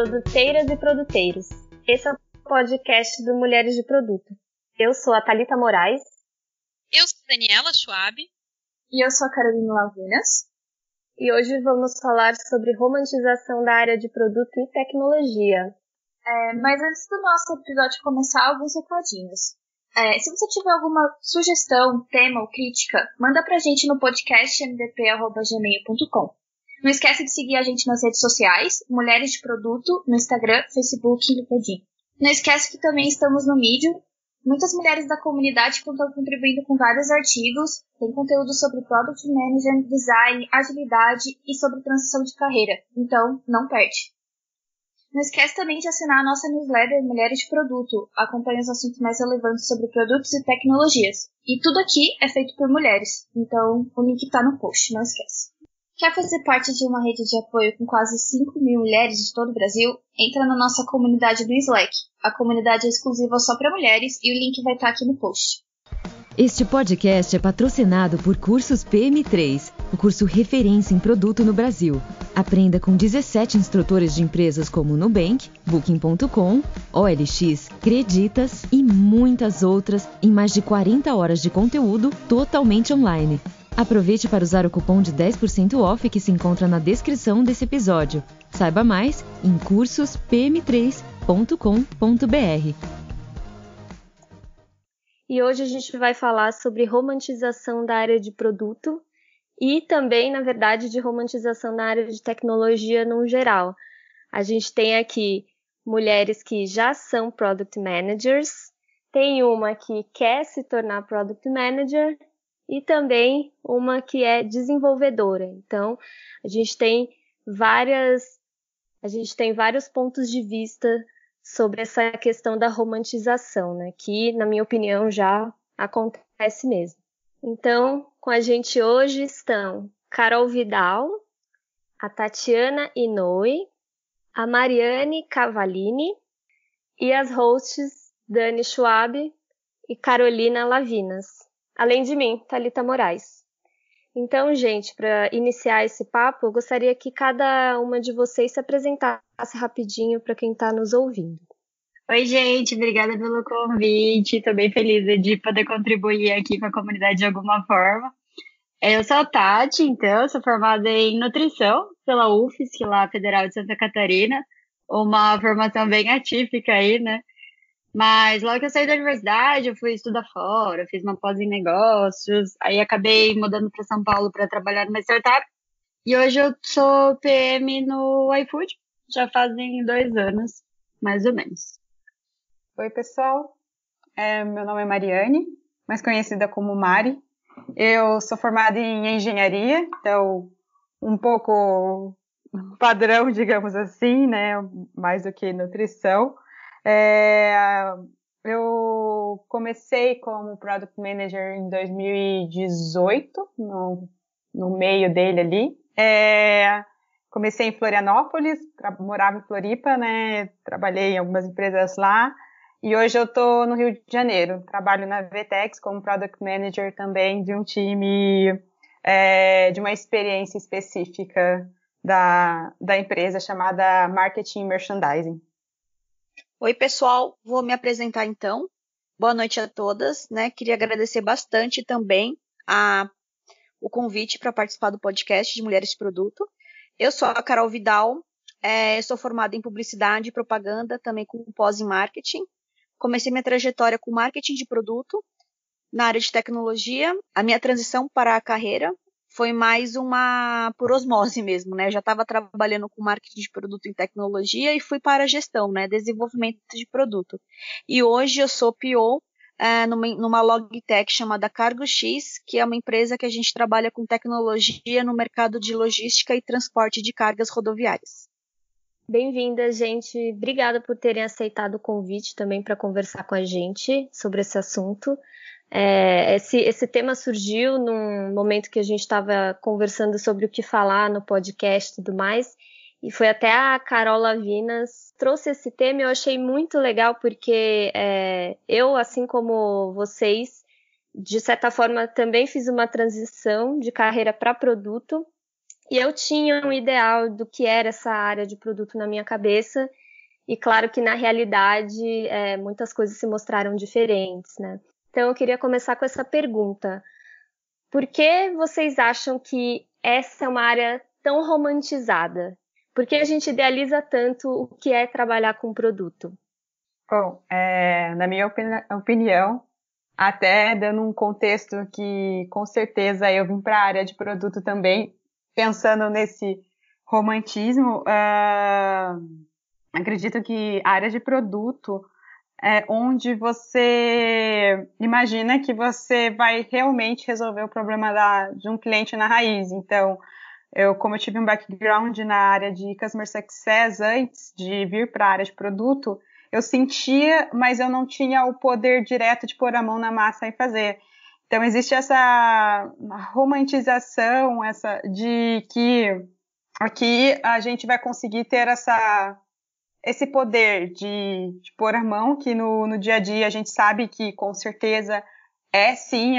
produteiras e produteiros. Esse é o podcast do Mulheres de Produto. Eu sou a Thalita Moraes. Eu sou a Daniela Schwab. E eu sou a Carolina Lavinas. E hoje vamos falar sobre romantização da área de produto e tecnologia. Mas antes do nosso episódio começar, alguns recadinhos. Se você tiver alguma sugestão, tema ou crítica, manda pra gente no podcast mdp@gmail.com. Não esquece de seguir a gente nas redes sociais, Mulheres de Produto, no Instagram, Facebook e LinkedIn. Não esquece que também estamos no Medium. Muitas mulheres da comunidade estão contribuindo com vários artigos, tem conteúdo sobre Product Management, Design, Agilidade e sobre transição de carreira. Então, não perde. Não esquece também de assinar a nossa newsletter Mulheres de Produto. Acompanhe os assuntos mais relevantes sobre produtos e tecnologias. E tudo aqui é feito por mulheres. Então, o link está no post, não esquece. Quer fazer parte de uma rede de apoio com quase 5.000 mulheres de todo o Brasil? Entra na nossa comunidade do Slack. A comunidade é exclusiva só para mulheres e o link vai estar aqui no post. Este podcast é patrocinado por Cursos PM3, o curso referência em produto no Brasil. Aprenda com 17 instrutores de empresas como Nubank, Booking.com, OLX, Creditas e muitas outras em mais de 40 horas de conteúdo totalmente online. Aproveite para usar o cupom de 10% off que se encontra na descrição desse episódio. Saiba mais em cursospm3.com.br. E hoje a gente vai falar sobre romantização da área de produto e também, na verdade, de romantização da área de tecnologia no geral. A gente tem aqui mulheres que já são Product Managers, tem uma que quer se tornar Product Manager e também uma que é desenvolvedora. Então, a gente tem vários pontos de vista sobre essa questão da romantização, né? Que, na minha opinião, já acontece mesmo. Então, com a gente hoje estão Carol Vidal, a Tatiana Inoue, a Mariane Cavalini e as hosts Dani Schwab e Carolina Lavinas. Além de mim, Thalita Moraes. Então, gente, para iniciar esse papo, eu gostaria que cada uma de vocês se apresentasse rapidinho para quem está nos ouvindo. Oi, gente, obrigada pelo convite. Estou bem feliz de poder contribuir aqui com a comunidade de alguma forma. Eu sou a Tati, então, sou formada em nutrição pela UFSC, lá Federal de Santa Catarina. Uma formação bem atípica aí, né? Mas logo que eu saí da universidade, eu fui estudar fora, fiz uma pós em negócios, aí acabei mudando para São Paulo para trabalhar numa startup. E hoje eu sou PM no iFood, já fazem 2 anos, mais ou menos. Oi, pessoal. Meu nome é Mariane, mais conhecida como Mari. Eu sou formada em engenharia, então um pouco padrão, digamos assim, né? Mais do que nutrição. Eu comecei como Product Manager em 2018, no meio dele ali. Comecei em Florianópolis, morava em Floripa, né? Trabalhei em algumas empresas lá. E hoje eu estou no Rio de Janeiro. Trabalho na Vetex como Product Manager também de um time, de uma experiência específica da empresa chamada Marketing Merchandising. Oi, pessoal, vou me apresentar então. Boa noite a todas, né? Queria agradecer bastante também o convite para participar do podcast de Mulheres de Produto. Eu sou a Carol Vidal, sou formada em Publicidade e Propaganda, também com pós em Marketing. Comecei minha trajetória com Marketing de Produto na área de tecnologia. A minha transição para a carreira foi mais por osmose mesmo, né? Eu já estava trabalhando com marketing de produto em tecnologia e fui para a gestão, né? Desenvolvimento de produto. E hoje eu sou PO numa logtech chamada Cargo X, que é uma empresa que a gente trabalha com tecnologia no mercado de logística e transporte de cargas rodoviárias. Bem-vinda, gente. Obrigada por terem aceitado o convite também para conversar com a gente sobre esse assunto. Esse tema surgiu num momento que a gente estava conversando sobre o que falar no podcast e tudo mais, e foi até a Carol Lavinas trouxe esse tema e eu achei muito legal porque eu, assim como vocês, de certa forma também fiz uma transição de carreira para produto E eu tinha um ideal do que era essa área de produto na minha cabeça, e claro que na realidade muitas coisas se mostraram diferentes, né? Então eu queria começar com essa pergunta. Por que vocês acham que essa é uma área tão romantizada? Por que a gente idealiza tanto o que é trabalhar com produto? Bom, na minha opinião, até dando um contexto que com certeza eu vim para a área de produto também, pensando nesse romantismo, acredito que a área de produto é onde você imagina que você vai realmente resolver o problema de um cliente na raiz. Então, como eu tive um background na área de Customer Success antes de vir para a área de produto, eu sentia, mas eu não tinha o poder direto de pôr a mão na massa e fazer. Então, existe essa romantização de que aqui a gente vai conseguir ter esse poder de pôr a mão, que no dia a dia a gente sabe que com certeza é sim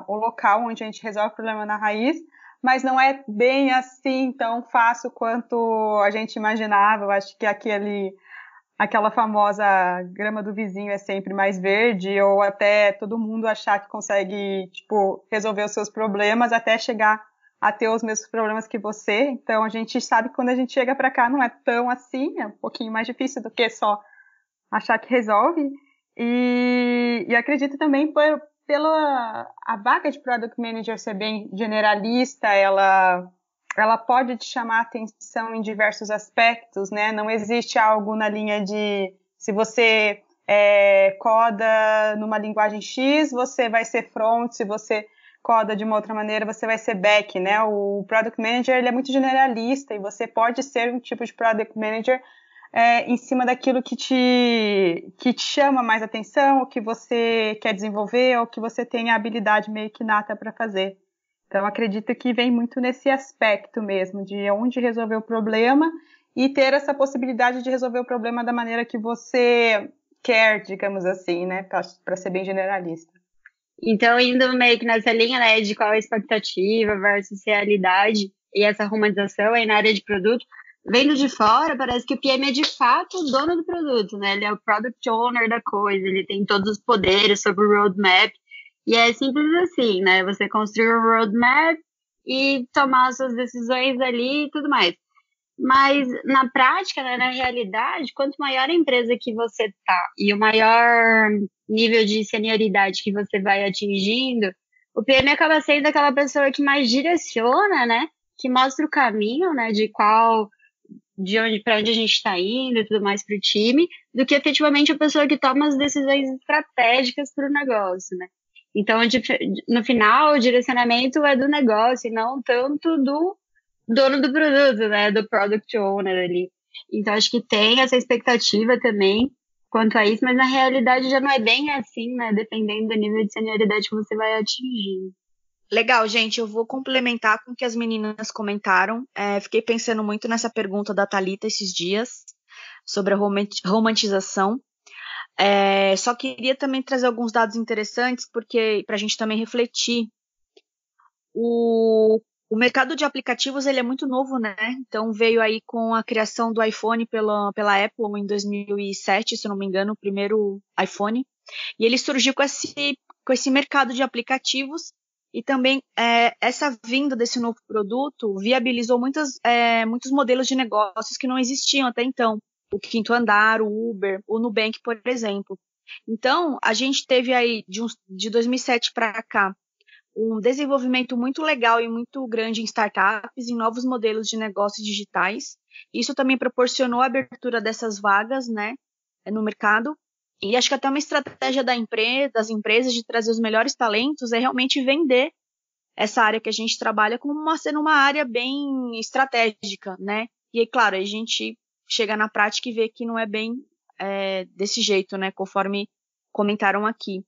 o local onde a gente resolve o problema na raiz, mas não é bem assim tão fácil quanto a gente imaginava. Eu acho que aquela famosa grama do vizinho é sempre mais verde, ou até todo mundo achar que consegue, resolver os seus problemas até chegar a ter os mesmos problemas que você. Então, a gente sabe que quando a gente chega para cá não é tão assim, é um pouquinho mais difícil do que só achar que resolve. E acredito também pela a vaga de Product Manager ser bem generalista, ela pode te chamar a atenção em diversos aspectos, né? Não existe algo na linha de se você coda numa linguagem X, você vai ser front, se você coda de uma outra maneira, você vai ser back, né? O Product Manager, ele é muito generalista e você pode ser um tipo de Product Manager em cima daquilo que te chama mais atenção, o que você quer desenvolver, ou que você tem a habilidade meio que nata para fazer. Então, acredito que vem muito nesse aspecto mesmo, de onde resolver o problema e ter essa possibilidade de resolver o problema da maneira que você quer, digamos assim, né? Para ser bem generalista. Então, indo meio que nessa linha, né, de qual é a expectativa versus realidade e essa romantização aí na área de produto, vendo de fora, parece que o PM é de fato o dono do produto, né? Ele é o product owner da coisa, ele tem todos os poderes sobre o roadmap, e é simples assim, né? Você construir um roadmap e tomar as suas decisões ali e tudo mais. Mas na prática, né, na realidade, quanto maior a empresa que você tá e o maior nível de senioridade que você vai atingindo, o PM acaba sendo aquela pessoa que mais direciona, né? Que mostra o caminho, né? De onde para onde a gente está indo e tudo mais para o time, do que efetivamente a pessoa que toma as decisões estratégicas para o negócio, né? Então, no final, o direcionamento é do negócio e não tanto do dono do produto, né? Do product owner ali. Então, acho que tem essa expectativa também quanto a isso, mas na realidade já não é bem assim, né? Dependendo do nível de senioridade que você vai atingir. Legal, gente, eu vou complementar com o que as meninas comentaram. Fiquei pensando muito nessa pergunta da Thalita esses dias, sobre a romantização. Só queria também trazer alguns dados interessantes, porque para a gente também refletir. O mercado de aplicativos ele é muito novo, né? Então veio aí com a criação do iPhone pela Apple em 2007, se eu não me engano, o primeiro iPhone. E ele surgiu com esse mercado de aplicativos. E também essa vinda desse novo produto viabilizou muitos modelos de negócios que não existiam até então. O Quinto Andar, o Uber, o Nubank, por exemplo. Então, a gente teve aí, de 2007 para cá, um desenvolvimento muito legal e muito grande em startups, em novos modelos de negócios digitais. Isso também proporcionou a abertura dessas vagas, né, no mercado. E acho que até uma estratégia das empresas de trazer os melhores talentos é realmente vender essa área que a gente trabalha como sendo uma área bem estratégica, né? E aí, claro, a gente chega na prática e vê que não é bem desse jeito, né? Conforme comentaram aqui.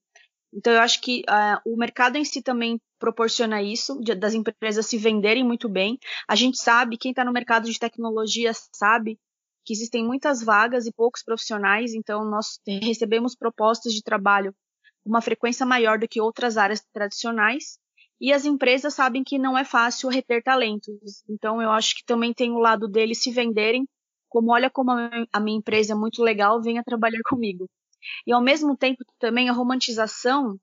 Então, eu acho que o mercado em si também proporciona isso, das empresas se venderem muito bem. A gente sabe, quem está no mercado de tecnologia sabe que existem muitas vagas e poucos profissionais, então nós recebemos propostas de trabalho com uma frequência maior do que outras áreas tradicionais. e as empresas sabem que não é fácil reter talentos. Então, eu acho que também tem o lado deles se venderem, como olha como a minha empresa é muito legal, venha trabalhar comigo. E, ao mesmo tempo, também a romantização,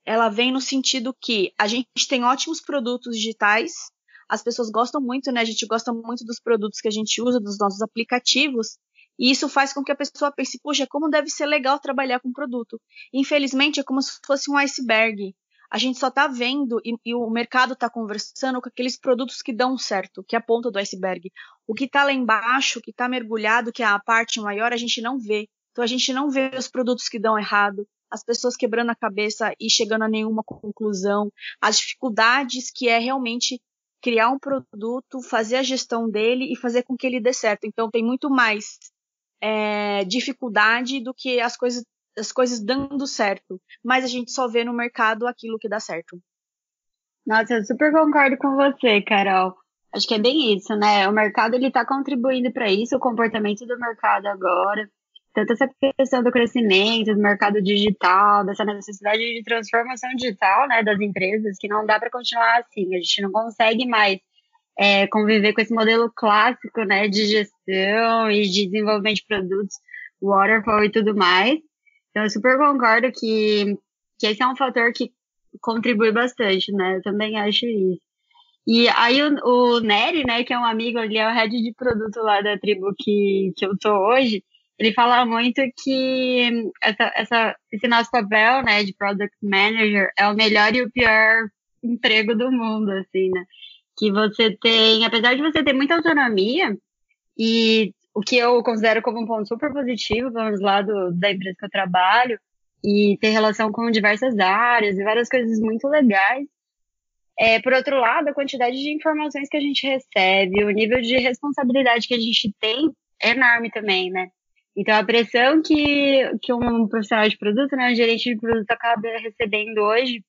ela vem no sentido que a gente tem ótimos produtos digitais, as pessoas gostam muito, né? A gente gosta muito dos produtos que a gente usa, dos nossos aplicativos, e isso faz com que a pessoa pense, poxa, como deve ser legal trabalhar com produto. Infelizmente, é como se fosse um iceberg. A gente só está vendo e o mercado está conversando com aqueles produtos que dão certo, que é a ponta do iceberg. O que está lá embaixo, o que está mergulhado, que é a parte maior, a gente não vê. Então, a gente não vê os produtos que dão errado, as pessoas quebrando a cabeça e chegando a nenhuma conclusão, as dificuldades que é realmente criar um produto, fazer a gestão dele e fazer com que ele dê certo. Então, tem muito mais dificuldade do que as coisas dando certo. Mas a gente só vê no mercado aquilo que dá certo. Nossa, eu super concordo com você, Carol. Acho que é bem isso, né? O mercado ele está contribuindo para isso, o comportamento do mercado agora. Tanto essa questão do crescimento, do mercado digital, dessa necessidade de transformação digital, né, das empresas, que não dá para continuar assim. A gente não consegue mais conviver com esse modelo clássico, né, de gestão e de desenvolvimento de produtos, waterfall e tudo mais. Então, eu super concordo que esse é um fator que contribui bastante, né? Eu também acho isso. E aí o Nery, né, que é um amigo, ele é o head de produto lá da tribo que eu tô hoje, ele fala muito que esse nosso papel, né, de Product Manager é o melhor e o pior emprego do mundo, assim, né? Que você tem, apesar de você ter muita autonomia, e o que eu considero como um ponto super positivo, pelo menos lá da empresa que eu trabalho, e ter relação com diversas áreas e várias coisas muito legais. Por outro lado, a quantidade de informações que a gente recebe, o nível de responsabilidade que a gente tem é enorme também, né? Então, a pressão que um profissional de produto, né, um gerente de produto acaba recebendo hoje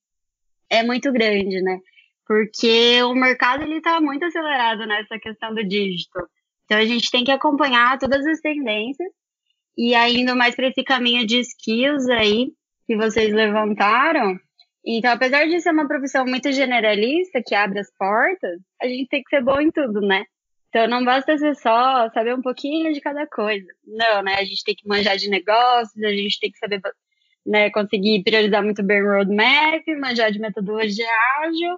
é muito grande, né? Porque o mercado ele está muito acelerado nessa questão do digital. Então, a gente tem que acompanhar todas as tendências e ainda mais para esse caminho de skills aí que vocês levantaram. Então, apesar de ser uma profissão muito generalista, que abre as portas, a gente tem que ser bom em tudo, né? Então, não basta ser só saber um pouquinho de cada coisa. Não, né? A gente tem que manjar de negócios, a gente tem que saber, né, conseguir priorizar muito bem o roadmap, manjar de metodologia ágil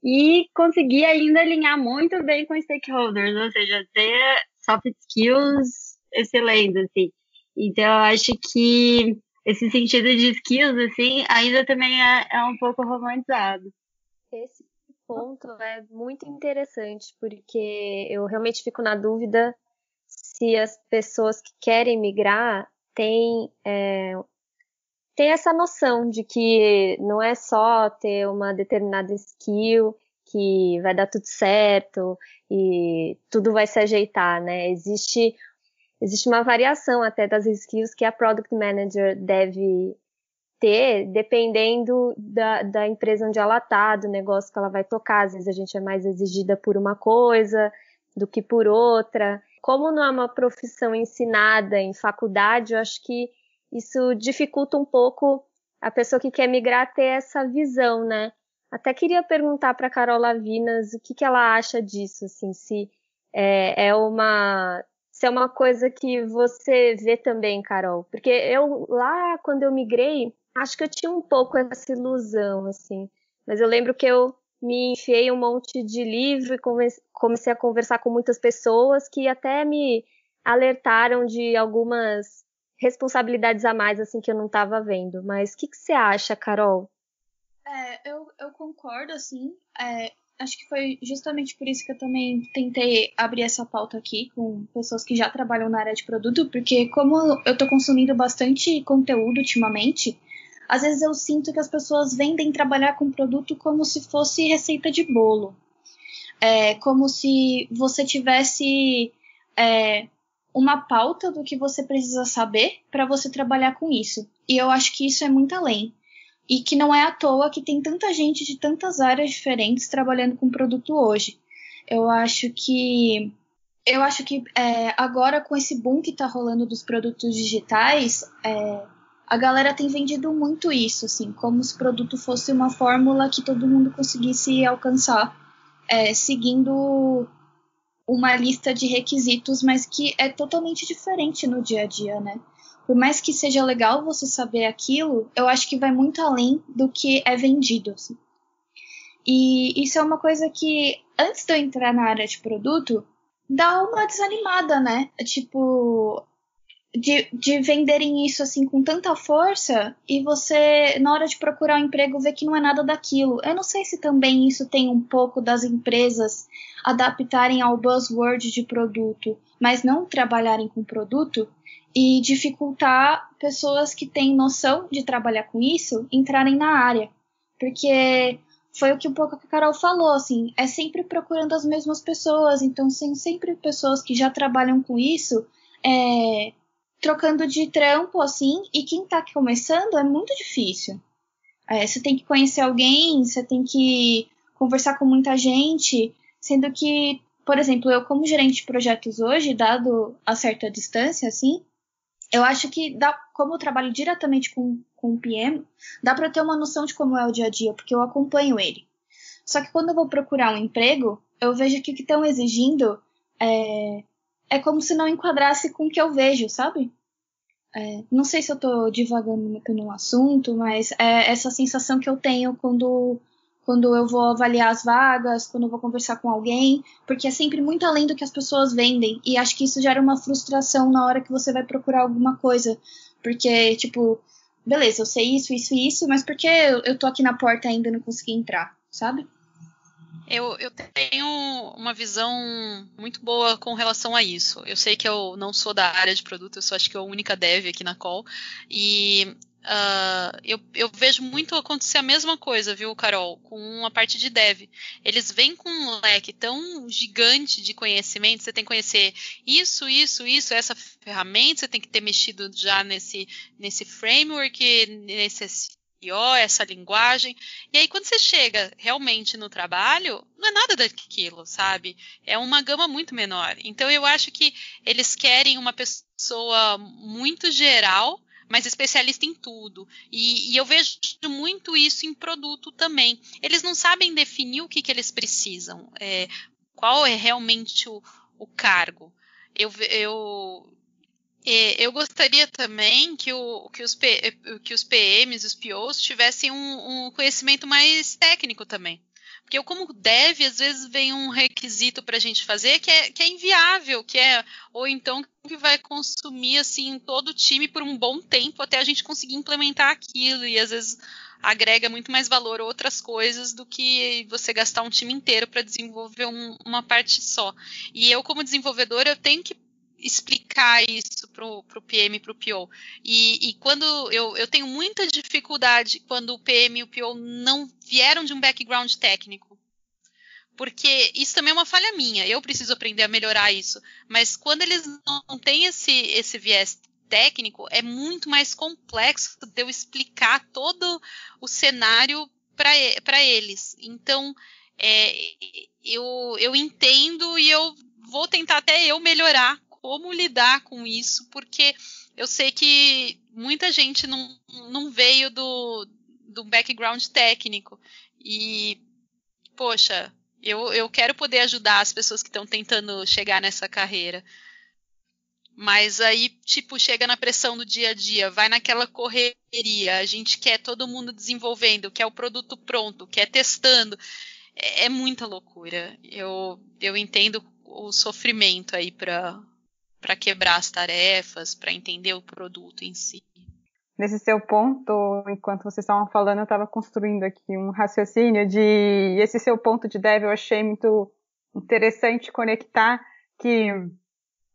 e conseguir ainda alinhar muito bem com stakeholders, ou seja, ter soft skills excelentes, assim. Então, eu acho que esse sentido de skills, assim, ainda também é um pouco romantizado. Esse ponto é muito interessante, porque eu realmente fico na dúvida se as pessoas que querem migrar têm essa noção de que não é só ter uma determinada skill que vai dar tudo certo e tudo vai se ajeitar, né? Existe uma variação até das skills que a Product Manager deve ter, dependendo da empresa onde ela está, do negócio que ela vai tocar. Às vezes a gente é mais exigida por uma coisa do que por outra. Como não é uma profissão ensinada em faculdade, eu acho que isso dificulta um pouco a pessoa que quer migrar ter essa visão, né? Até queria perguntar para a Carol Lavinas o que ela acha disso, assim, se é uma coisa que você vê também, Carol. Porque eu, lá, quando eu migrei, acho que eu tinha um pouco essa ilusão, assim. Mas eu lembro que eu me enfiei um monte de livro e comecei a conversar com muitas pessoas que até me alertaram de algumas responsabilidades a mais, assim, que eu não estava vendo. Mas o que você acha, Carol? Eu concordo, assim. Acho que foi justamente por isso que eu também tentei abrir essa pauta aqui com pessoas que já trabalham na área de produto, porque como eu tô consumindo bastante conteúdo ultimamente, às vezes eu sinto que as pessoas vendem trabalhar com produto como se fosse receita de bolo. Como se você tivesse uma pauta do que você precisa saber para você trabalhar com isso. E eu acho que isso é muito além. E que não é à toa que tem tanta gente de tantas áreas diferentes trabalhando com produto hoje. Eu acho que agora com esse boom que está rolando dos produtos digitais, a galera tem vendido muito isso, assim, como se o produto fosse uma fórmula que todo mundo conseguisse alcançar, seguindo uma lista de requisitos, mas que é totalmente diferente no dia a dia, né? Por mais que seja legal você saber aquilo, eu acho que vai muito além do que é vendido, assim. E isso é uma coisa que, antes de eu entrar na área de produto, dá uma desanimada, né? Tipo, de venderem isso assim com tanta força e você, na hora de procurar um emprego, vê que não é nada daquilo. Eu não sei se também isso tem um pouco das empresas adaptarem ao buzzword de produto, mas não trabalharem com produto e dificultar pessoas que têm noção de trabalhar com isso entrarem na área. Porque foi o que um pouco a Carol falou, assim, é sempre procurando as mesmas pessoas, então são sempre pessoas que já trabalham com isso, trocando de trampo, assim, e quem tá começando é muito difícil. Você tem que conhecer alguém, você tem que conversar com muita gente, sendo que, por exemplo, eu como gerente de projetos hoje, dado a certa distância, assim, eu acho que como eu trabalho diretamente com o PM, dá para ter uma noção de como é o dia a dia, porque eu acompanho ele. Só que quando eu vou procurar um emprego, eu vejo que o que estão exigindo é como se não enquadrasse com o que eu vejo, sabe? Não sei se eu tô divagando muito no assunto, mas é essa sensação que eu tenho quando eu vou avaliar as vagas, quando eu vou conversar com alguém, porque é sempre muito além do que as pessoas vendem, e acho que isso gera uma frustração na hora que você vai procurar alguma coisa, porque, tipo, beleza, eu sei isso, mas por que eu tô aqui na porta ainda e não consegui entrar, sabe? Eu tenho uma visão muito boa com relação a isso. Eu sei que eu não sou da área de produto, eu sou acho que a única dev aqui na call. E eu vejo muito acontecer a mesma coisa, viu, Carol, com a parte de dev. Eles vêm com um leque tão gigante de conhecimento, você tem que conhecer isso, essa ferramenta, você tem que ter mexido já nesse framework, nesse essa linguagem, e aí quando você chega realmente no trabalho, não é nada daquilo, sabe? É uma gama muito menor. Então eu acho que eles querem uma pessoa muito geral, mas especialista em tudo. E eu vejo muito isso em produto também. Eles não sabem definir o que eles precisam, qual é realmente o cargo. Eu gostaria também que os PMs, os POs, tivessem um conhecimento mais técnico também. Porque eu, como dev, às vezes vem um requisito para a gente fazer que é inviável, ou então que vai consumir assim, todo o time por um bom tempo até a gente conseguir implementar aquilo. E às vezes agrega muito mais valor a outras coisas do que você gastar um time inteiro para desenvolver uma parte só. E eu, como desenvolvedora, eu tenho que explicar isso pro PM e pro PO. E quando eu tenho muita dificuldade quando o PM e o PO não vieram de um background técnico. Porque isso também é uma falha minha. Eu preciso aprender a melhorar isso. Mas quando eles não têm esse viés técnico, é muito mais complexo de eu explicar todo o cenário para eles. Então, eu entendo e eu vou tentar até eu melhorar como lidar com isso, porque eu sei que muita gente não veio do background técnico. E, poxa, eu quero poder ajudar as pessoas que estão tentando chegar nessa carreira. Mas aí, tipo, chega na pressão do dia a dia, vai naquela correria, a gente quer todo mundo desenvolvendo, quer o produto pronto, quer testando. É muita loucura. Eu entendo o sofrimento aí para quebrar as tarefas, para entender o produto em si. Nesse seu ponto, enquanto vocês estavam falando, eu estava construindo aqui um raciocínio e esse seu ponto de dev eu achei muito interessante conectar que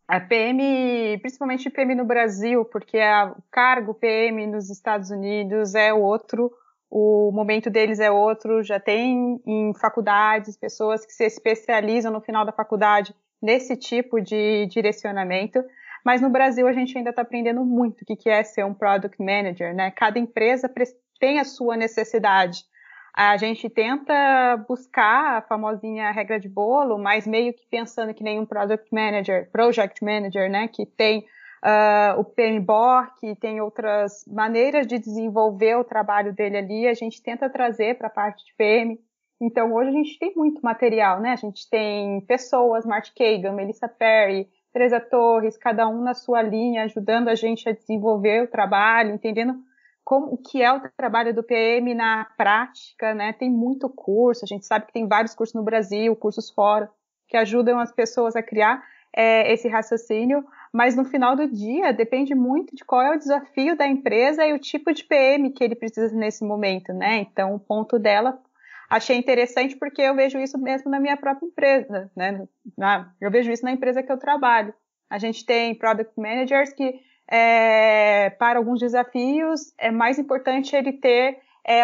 a PM, principalmente PM no Brasil, porque o cargo PM nos Estados Unidos é outro, o momento deles é outro, já tem em faculdades pessoas que se especializam no final da faculdade nesse tipo de direcionamento, mas no Brasil a gente ainda está aprendendo muito o que é ser um Product Manager, né? Cada empresa tem a sua necessidade. A gente tenta buscar a famosinha regra de bolo, mas meio que pensando que nenhum Project Manager, né? Que tem o PMBOK, tem outras maneiras de desenvolver o trabalho dele ali, a gente tenta trazer para a parte de PM. Então, hoje a gente tem muito material, né? A gente tem pessoas, Marty Kagan, Melissa Perry, Teresa Torres, cada um na sua linha, ajudando a gente a desenvolver o trabalho, entendendo o que é o trabalho do PM na prática, né? Tem muito curso, a gente sabe que tem vários cursos no Brasil, cursos fora, que ajudam as pessoas a criar esse raciocínio, mas no final do dia depende muito de qual é o desafio da empresa e o tipo de PM que ele precisa nesse momento, né? Então, o ponto dela, achei interessante porque eu vejo isso mesmo na minha própria empresa, né? Eu vejo isso na empresa que eu trabalho. A gente tem Product Managers que, para alguns desafios, é mais importante ele ter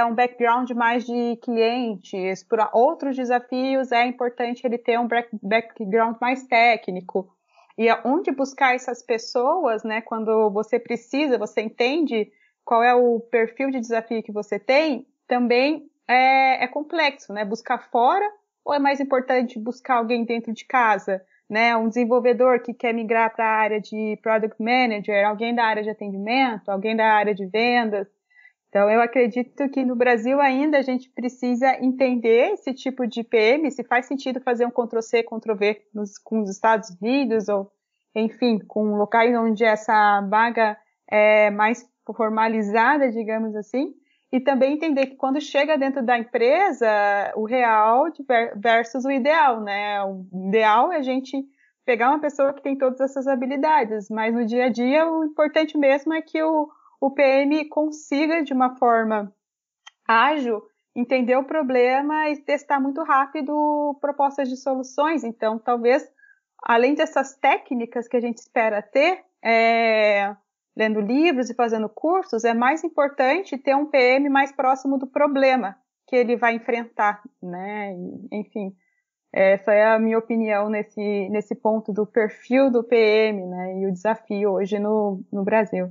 um background mais de clientes. Para outros desafios, é importante ele ter um background mais técnico. E onde buscar essas pessoas, né? Quando você precisa, você entende qual é o perfil de desafio que você tem, também é complexo, né? Buscar fora ou é mais importante buscar alguém dentro de casa? Né, um desenvolvedor que quer migrar para a área de Product Manager, alguém da área de atendimento, alguém da área de vendas. Então, eu acredito que no Brasil ainda a gente precisa entender esse tipo de PM, se faz sentido fazer um Ctrl-C, Ctrl-V com os Estados Unidos, ou, enfim, com locais onde essa vaga é mais formalizada, digamos assim, e também entender que quando chega dentro da empresa, o real versus o ideal, né? O ideal é a gente pegar uma pessoa que tem todas essas habilidades, mas no dia a dia o importante mesmo é que o PM consiga, de uma forma ágil, entender o problema e testar muito rápido propostas de soluções. Então, talvez, além dessas técnicas que a gente espera ter, lendo livros e fazendo cursos, é mais importante ter um PM mais próximo do problema que ele vai enfrentar, né? Enfim, essa é a minha opinião nesse ponto do perfil do PM, né? E o desafio hoje no Brasil.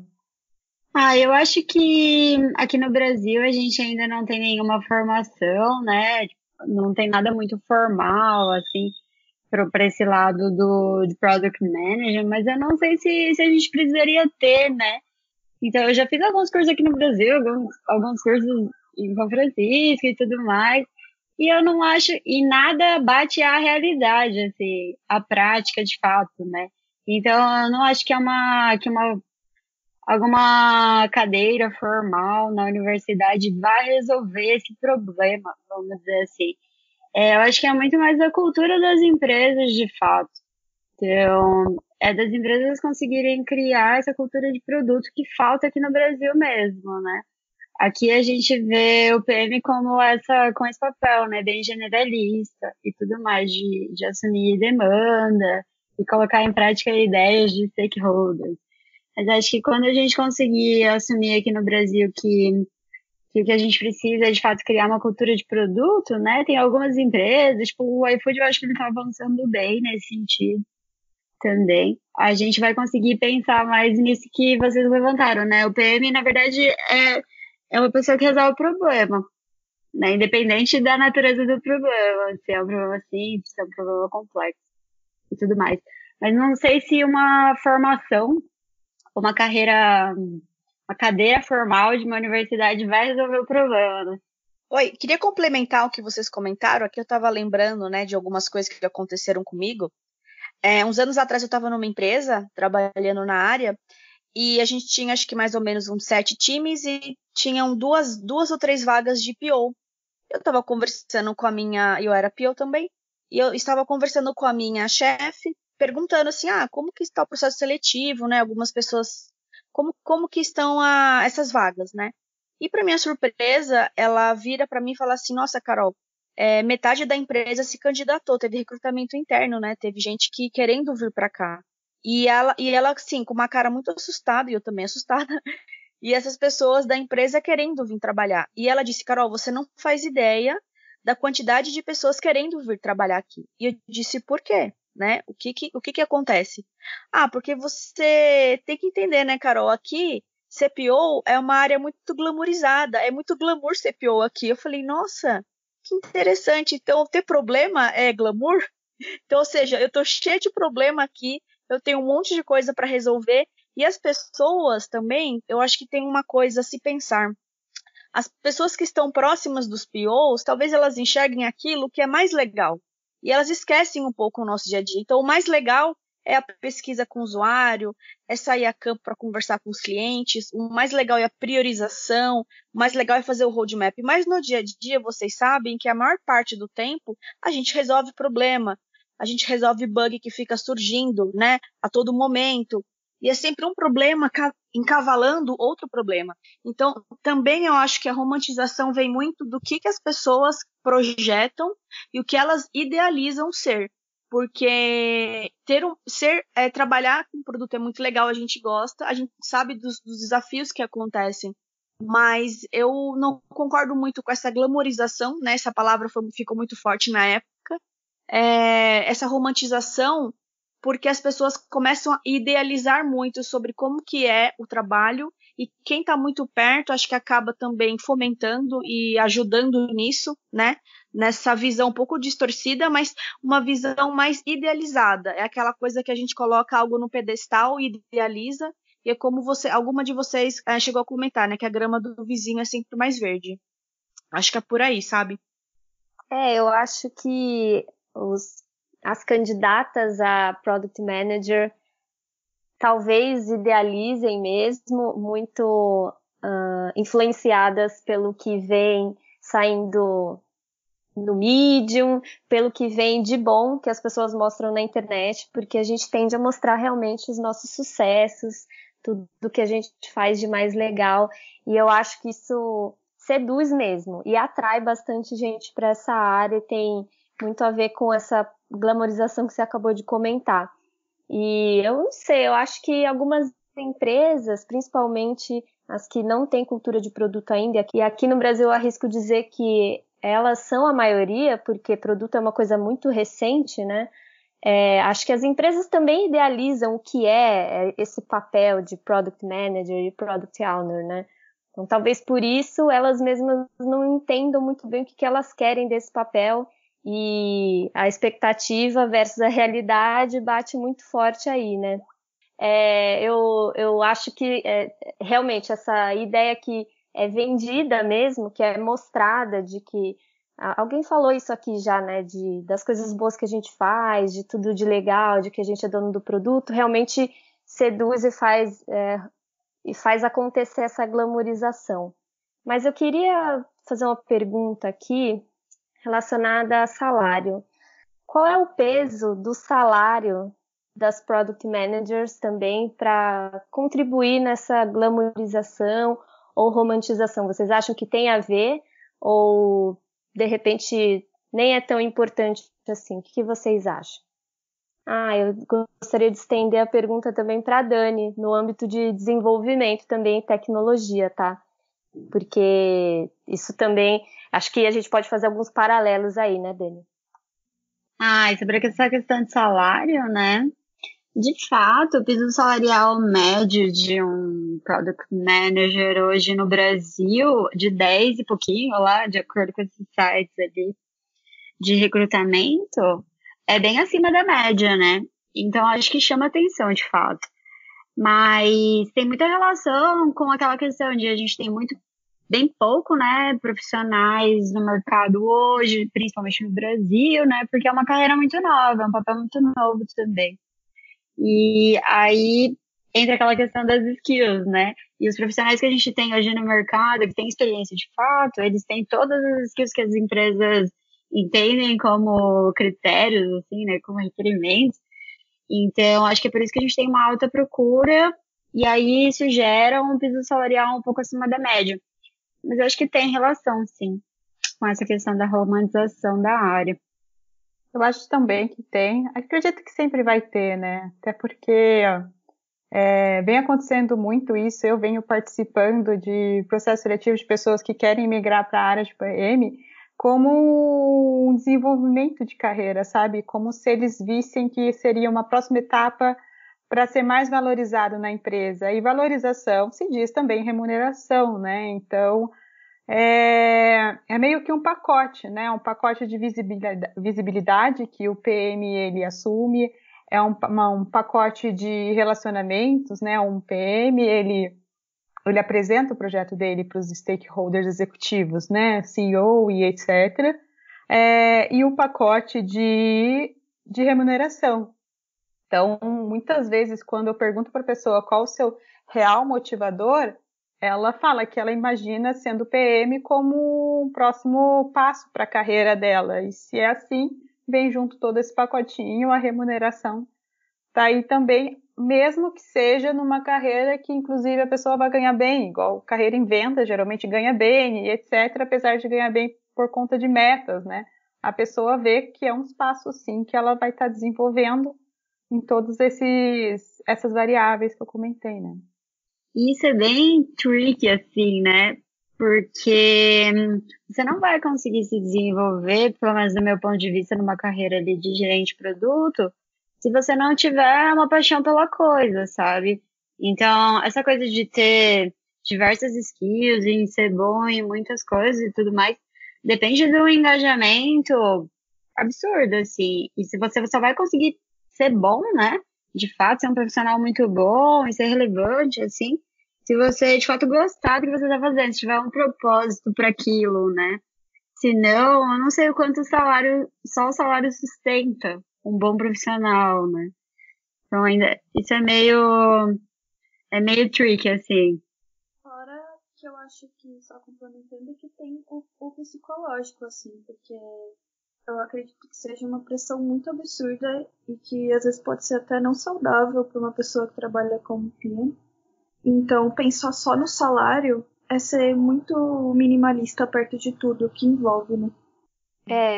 Eu acho que aqui no Brasil a gente ainda não tem nenhuma formação, né? Não tem nada muito formal, assim, para esse lado de Product Manager, mas eu não sei se a gente precisaria ter, né? Então, eu já fiz alguns cursos aqui no Brasil, alguns cursos em São Francisco e tudo mais, e eu não acho, e nada bate à realidade, assim, a prática de fato, né? Então, eu não acho que alguma cadeira formal na universidade vai resolver esse problema, vamos dizer assim. Eu acho que é muito mais a cultura das empresas, de fato. Então, das empresas conseguirem criar essa cultura de produto que falta aqui no Brasil mesmo, né? Aqui a gente vê o PM com esse papel, né? Bem generalista e tudo mais, de assumir demanda e colocar em prática ideias de stakeholders. Mas acho que quando a gente conseguir assumir aqui no Brasil que o que a gente precisa é, de fato, criar uma cultura de produto, né? Tem algumas empresas, tipo o iFood, eu acho que ele está avançando bem nesse sentido também. A gente vai conseguir pensar mais nisso que vocês levantaram, né? O PM, na verdade, é uma pessoa que resolve o problema, né? Independente da natureza do problema, se é um problema simples, se é um problema complexo e tudo mais. Mas não sei se uma formação, uma cadeira formal de uma universidade vai resolver o problema, né? Oi, queria complementar o que vocês comentaram. Aqui eu estava lembrando, né, de algumas coisas que aconteceram comigo. Uns anos atrás eu estava numa empresa, trabalhando na área, e a gente tinha, acho que mais ou menos uns 7 times, e tinham duas ou 3 vagas de PO. Eu estava conversando com eu era PO também, e eu estava conversando com a minha chefe, perguntando assim, como que está o processo seletivo, né? Algumas pessoas, como que estão essas vagas, né? E para minha surpresa, ela vira para mim e fala assim, nossa, Carol, metade da empresa se candidatou, teve recrutamento interno, né? Teve gente que querendo vir para cá. E ela, assim, com uma cara muito assustada, e eu também assustada, e essas pessoas da empresa querendo vir trabalhar. E ela disse, Carol, você não faz ideia da quantidade de pessoas querendo vir trabalhar aqui. E eu disse, por quê? Né? O que acontece? Porque você tem que entender, né, Carol? Aqui, CPO é uma área muito glamourizada, é muito glamour CPO aqui. Eu falei, nossa, que interessante. Então, ter problema é glamour? Então, ou seja, eu tô cheia de problema aqui, eu tenho um monte de coisa para resolver, E as pessoas também, eu acho que tem uma coisa a se pensar. As pessoas que estão próximas dos POs, talvez elas enxerguem aquilo que é mais legal. E elas esquecem um pouco o nosso dia a dia. Então, o mais legal é a pesquisa com o usuário, é sair a campo para conversar com os clientes, o mais legal é a priorização, o mais legal é fazer o roadmap. Mas no dia a dia, vocês sabem que a maior parte do tempo a gente resolve problema, a gente resolve bug que fica surgindo, né, a todo momento. E é sempre um problema encavalando outro problema. Então, também eu acho que a romantização vem muito do que as pessoas projetam e o que elas idealizam ser. Porque trabalhar com produto é muito legal, a gente gosta, a gente sabe dos desafios que acontecem. Mas eu não concordo muito com essa glamorização, né? Essa palavra ficou muito forte na época. Essa romantização, porque as pessoas começam a idealizar muito sobre como que é o trabalho, e quem está muito perto acho que acaba também fomentando e ajudando nisso, né? Nessa visão um pouco distorcida, mas uma visão mais idealizada. É aquela coisa que a gente coloca algo no pedestal e idealiza, e é como alguma de vocês chegou a comentar, né? Que a grama do vizinho é sempre mais verde. Acho que é por aí, sabe? Eu acho que as candidatas a Product Manager talvez idealizem mesmo, muito influenciadas pelo que vem saindo no Medium, pelo que vem de bom que as pessoas mostram na internet, porque a gente tende a mostrar realmente os nossos sucessos, tudo que a gente faz de mais legal, e eu acho que isso seduz mesmo e atrai bastante gente para essa área, e tem muito a ver com essa glamorização que você acabou de comentar. E eu não sei, eu acho que algumas empresas, principalmente as que não têm cultura de produto ainda, e aqui no Brasil eu arrisco dizer que elas são a maioria, porque produto é uma coisa muito recente, né? Acho que as empresas também idealizam o que é esse papel de Product Manager e Product Owner, né? Então, talvez por isso elas mesmas não entendam muito bem o que elas querem desse papel, e a expectativa versus a realidade bate muito forte aí, né? Eu acho que realmente essa ideia que é vendida mesmo, que é mostrada, de que alguém falou isso aqui já, né? Das coisas boas que a gente faz, de tudo de legal, de que a gente é dono do produto, realmente seduz e faz acontecer essa glamorização. Mas eu queria fazer uma pergunta aqui relacionada a salário. Qual é o peso do salário das Product Managers também para contribuir nessa glamorização ou romantização? Vocês acham que tem a ver, ou de repente nem é tão importante assim? O que vocês acham? Eu gostaria de estender a pergunta também para a Dani, no âmbito de desenvolvimento também e tecnologia, tá? Porque isso também, acho que a gente pode fazer alguns paralelos aí, né, Dani? E sobre essa questão de salário, né? De fato, o piso salarial médio de um Product Manager hoje no Brasil, de 10 e pouquinho lá, de acordo com esses sites ali de recrutamento, é bem acima da média, né? Então, acho que chama atenção, de fato. Mas tem muita relação com aquela questão de a gente tem bem pouco, né, profissionais no mercado hoje, principalmente no Brasil, né, porque é uma carreira muito nova, é um papel muito novo também. E aí entra aquela questão das skills, né, e os profissionais que a gente tem hoje no mercado, que têm experiência de fato, eles têm todas as skills que as empresas entendem como critérios, assim, né, como requerimentos. Então, acho que é por isso que a gente tem uma alta procura, e aí isso gera um piso salarial um pouco acima da média. Mas eu acho que tem relação, sim, com essa questão da romantização da área. Eu acho também que tem. Acredito que sempre vai ter, né? Até porque vem acontecendo muito isso. Eu venho participando de processo seletivo de pessoas que querem migrar para a área de PM como um desenvolvimento de carreira, sabe? Como se eles vissem que seria uma próxima etapa para ser mais valorizado na empresa. E valorização se diz também remuneração, né? Então, é meio que um pacote, né? Um pacote de visibilidade que o PM ele assume, é um pacote de relacionamentos, né? Um PM, ele apresenta o projeto dele para os stakeholders executivos, né? CEO e etc. E o pacote de remuneração. Então, muitas vezes, quando eu pergunto para a pessoa qual o seu real motivador, ela fala que ela imagina sendo PM como um próximo passo para a carreira dela. E se é assim, vem junto todo esse pacotinho, a remuneração tá aí também, mesmo que seja numa carreira que, inclusive, a pessoa vai ganhar bem, igual carreira em vendas, geralmente ganha bem, e etc., apesar de ganhar bem por conta de metas, né? A pessoa vê que é um espaço, sim, que ela vai estar desenvolvendo em todas essas variáveis que eu comentei, né? Isso é bem tricky, assim, né? Porque você não vai conseguir se desenvolver, pelo menos do meu ponto de vista, numa carreira ali de gerente de produto, se você não tiver uma paixão pela coisa, sabe? Então, essa coisa de ter diversas skills e ser bom em muitas coisas e tudo mais, depende do engajamento absurdo, assim. E se você só vai conseguir ser bom, né? De fato, ser um profissional muito bom e ser relevante, assim, se você de fato gostar do que você está fazendo, se tiver um propósito para aquilo, né? Se não, eu não sei o quanto só o salário sustenta um bom profissional, né? Então ainda isso é meio tricky, assim. Fora que eu acho que, só complementando, que tem o psicológico, assim, porque eu acredito que seja uma pressão muito absurda e que às vezes pode ser até não saudável para uma pessoa que trabalha como PM. Então, pensar só no salário é ser muito minimalista perto de tudo que envolve, né?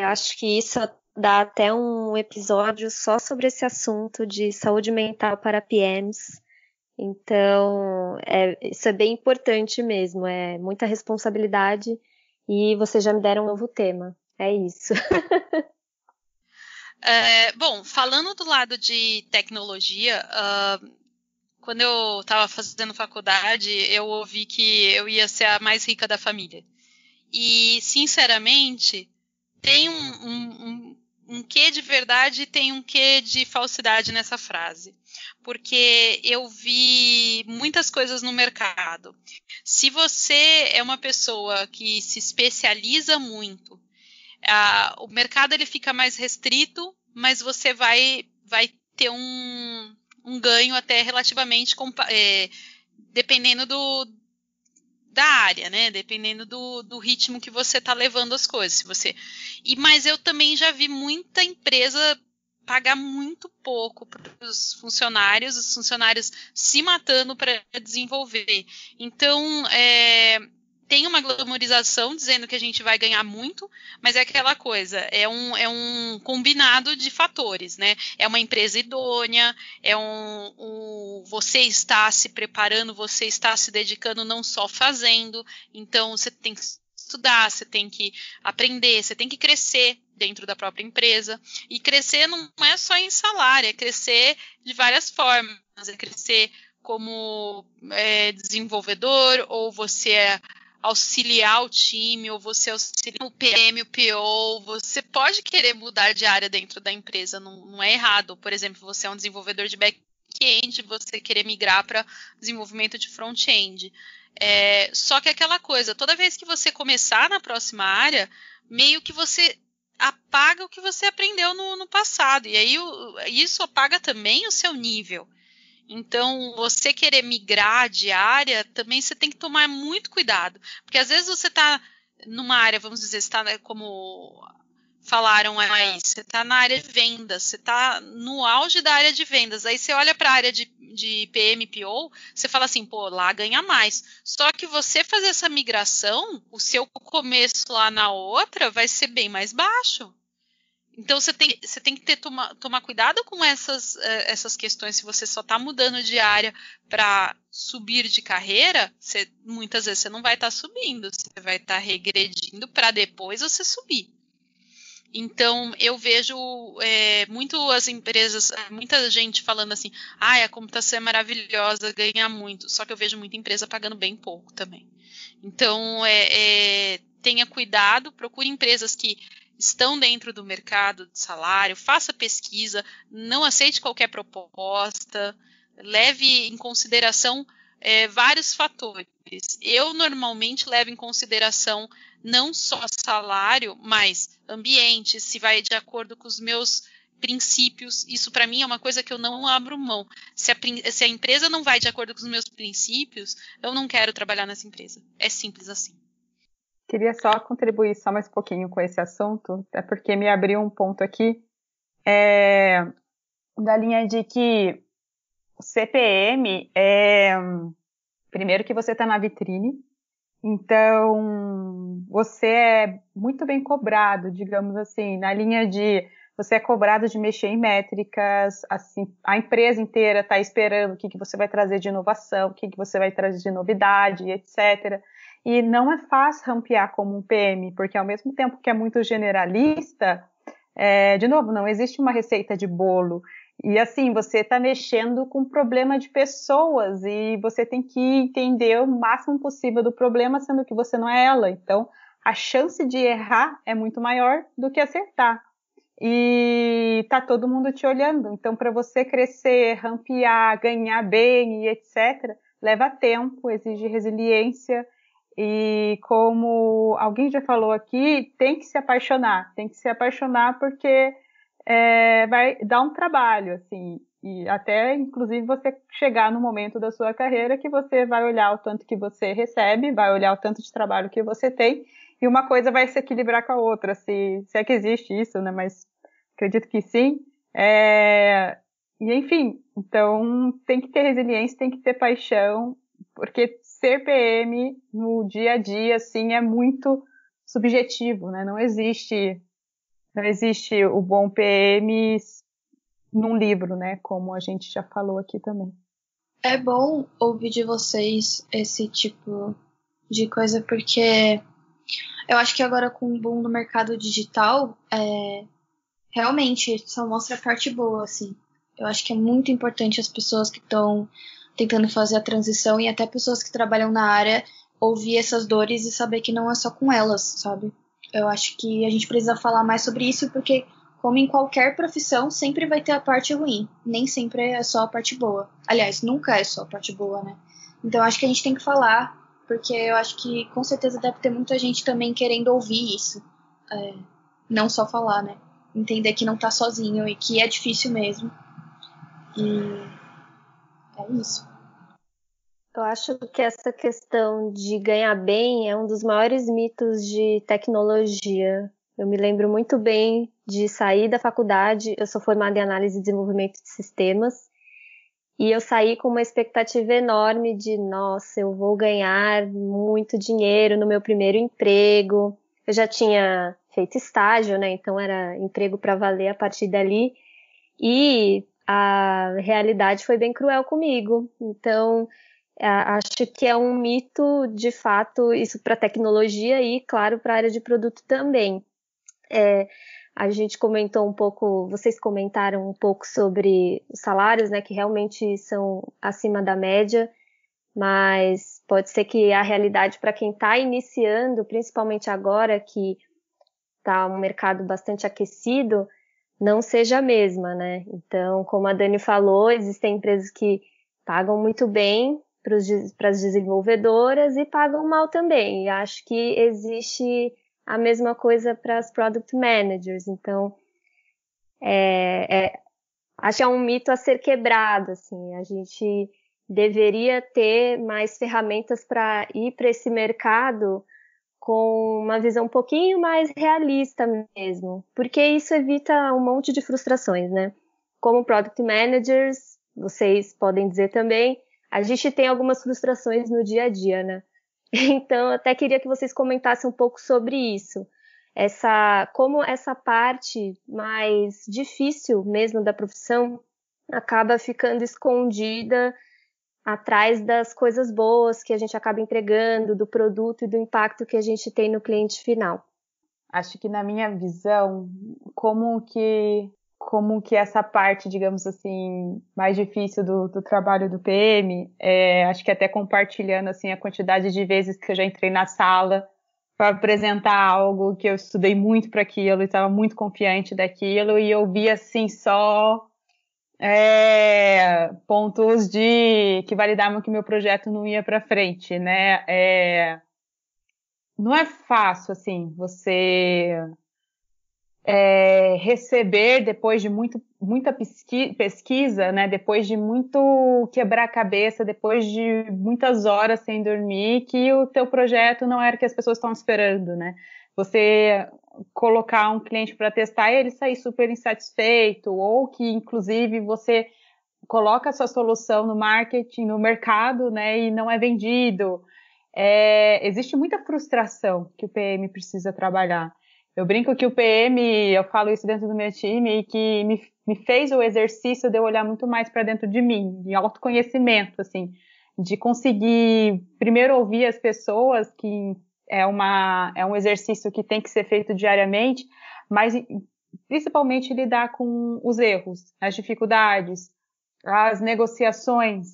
Acho que isso dá até um episódio só sobre esse assunto de saúde mental para PMs. Então, isso é bem importante mesmo, é muita responsabilidade e vocês já me deram um novo tema. É isso. Bom, falando do lado de tecnologia, quando eu estava fazendo faculdade, eu ouvi que eu ia ser a mais rica da família. E, sinceramente, tem um quê de verdade e tem um quê de falsidade nessa frase. Porque eu vi muitas coisas no mercado. Se você é uma pessoa que se especializa muito, o mercado ele fica mais restrito, mas você vai ter um ganho até relativamente, dependendo da área, né? Dependendo do ritmo que você está levando as coisas. Mas eu também já vi muita empresa pagar muito pouco para os funcionários se matando para desenvolver. Então, tem uma glamorização dizendo que a gente vai ganhar muito, mas é aquela coisa, é um combinado de fatores, né? É uma empresa idônea, você está se preparando, você está se dedicando, não só fazendo, então você tem que estudar, você tem que aprender, você tem que crescer dentro da própria empresa, e crescer não é só em salário, é crescer de várias formas, é crescer como desenvolvedor, ou você auxiliar o time, ou você auxiliar o PM, o PO, você pode querer mudar de área dentro da empresa, não é errado. Por exemplo, você é um desenvolvedor de back-end, você querer migrar para desenvolvimento de front-end. Só que aquela coisa, toda vez que você começar na próxima área, meio que você apaga o que você aprendeu no passado, e aí isso apaga também o seu nível. Então, você querer migrar de área, também você tem que tomar muito cuidado. Porque às vezes você está numa área, vamos dizer, você está como falaram aí, você está na área de vendas, você está no auge da área de vendas. Aí você olha para a área de PM, PO, você fala assim, pô, lá ganha mais. Só que você fazer essa migração, o seu começo lá na outra vai ser bem mais baixo. Então, você tem que tomar cuidado com essas questões. Se você só está mudando de área para subir de carreira, muitas vezes você não vai estar subindo, você vai estar regredindo para depois você subir. Então, eu vejo muito as empresas, muita gente falando assim, a computação é maravilhosa, ganha muito. Só que eu vejo muita empresa pagando bem pouco também. Então, tenha cuidado, procure empresas que estão dentro do mercado de salário, faça pesquisa, não aceite qualquer proposta, leve em consideração vários fatores. Eu normalmente levo em consideração não só salário, mas ambiente, se vai de acordo com os meus princípios. Isso para mim é uma coisa que eu não abro mão. Se a empresa não vai de acordo com os meus princípios, eu não quero trabalhar nessa empresa. É simples assim. Queria só contribuir só mais um pouquinho com esse assunto, até porque me abriu um ponto aqui, da linha de que o CPM primeiro que você está na vitrine, então você é muito bem cobrado, digamos assim, na linha de você é cobrado de mexer em métricas, assim, a empresa inteira está esperando o que você vai trazer de inovação, o que você vai trazer de novidade, etc. E não é fácil rampear como um PM, porque ao mesmo tempo que é muito generalista, de novo, não existe uma receita de bolo. E assim, você está mexendo com um problema de pessoas e você tem que entender o máximo possível do problema, sendo que você não é ela. Então, a chance de errar é muito maior do que acertar. E tá todo mundo te olhando. Então, para você crescer, rampear, ganhar bem e etc., leva tempo, exige resiliência. E como alguém já falou aqui, tem que se apaixonar porque vai dar um trabalho, assim, e até, inclusive, você chegar no momento da sua carreira que você vai olhar o tanto que você recebe, vai olhar o tanto de trabalho que você tem, e uma coisa vai se equilibrar com a outra, se é que existe isso, né, mas acredito que sim, e enfim, então tem que ter resiliência, tem que ter paixão, porque ser PM no dia a dia, assim, é muito subjetivo, né? Não existe o bom PM num livro, né? Como a gente já falou aqui também. É bom ouvir de vocês esse tipo de coisa, porque eu acho que agora com o boom do mercado digital, realmente só mostra a parte boa, assim. Eu acho que é muito importante as pessoas que estão tentando fazer a transição e até pessoas que trabalham na área ouvir essas dores e saber que não é só com elas, sabe? Eu acho que a gente precisa falar mais sobre isso porque, como em qualquer profissão, sempre vai ter a parte ruim. Nem sempre é só a parte boa. Aliás, nunca é só a parte boa, né? Então acho que a gente tem que falar, porque eu acho que com certeza deve ter muita gente também querendo ouvir isso. Não só falar, né? Entender que não tá sozinho e que é difícil mesmo. E é isso. Eu acho que essa questão de ganhar bem é um dos maiores mitos de tecnologia. Eu me lembro muito bem de sair da faculdade, eu sou formada em análise e desenvolvimento de sistemas, e eu saí com uma expectativa enorme de, nossa, eu vou ganhar muito dinheiro no meu primeiro emprego. Eu já tinha feito estágio, né? Então era emprego para valer a partir dali. E a realidade foi bem cruel comigo. Então, acho que é um mito, de fato, isso para tecnologia e, claro, para a área de produto também. A gente comentou um pouco, vocês comentaram um pouco sobre os salários, né, que realmente são acima da média, mas pode ser que a realidade para quem está iniciando, principalmente agora que está um mercado bastante aquecido, não seja a mesma, né? Então, como a Dani falou, existem empresas que pagam muito bem para as desenvolvedoras e pagam mal também. E acho que existe a mesma coisa para as product managers. Então, acho que é um mito a ser quebrado, assim. A gente deveria ter mais ferramentas para ir para esse mercado com uma visão um pouquinho mais realista mesmo, porque isso evita um monte de frustrações, né? Como product managers, vocês podem dizer também, a gente tem algumas frustrações no dia a dia, né? Então, até queria que vocês comentassem um pouco sobre isso. Como essa parte mais difícil mesmo da profissão acaba ficando escondida atrás das coisas boas que a gente acaba entregando, do produto e do impacto que a gente tem no cliente final. Acho que na minha visão, como que essa parte, digamos assim, mais difícil do trabalho do PM, acho que até compartilhando assim a quantidade de vezes que eu já entrei na sala para apresentar algo que eu estudei muito para aquilo, estava muito confiante daquilo, e eu vi assim só pontos que validavam que meu projeto não ia para frente, né? Não é fácil assim você receber depois de muita pesquisa, né? Depois de muito quebrar a cabeça, depois de muitas horas sem dormir, que o teu projeto não era o que as pessoas estão esperando, né? Você colocar um cliente para testar e ele sair super insatisfeito, ou que inclusive você coloca a sua solução no marketing, no mercado, né? E não é vendido. Existe muita frustração que o PM precisa trabalhar. Eu brinco que o PM, eu falo isso dentro do meu time, e que me fez o exercício de eu olhar muito mais para dentro de mim, de autoconhecimento, assim, de conseguir primeiro ouvir as pessoas, que é um exercício que tem que ser feito diariamente, mas principalmente lidar com os erros, as dificuldades, as negociações.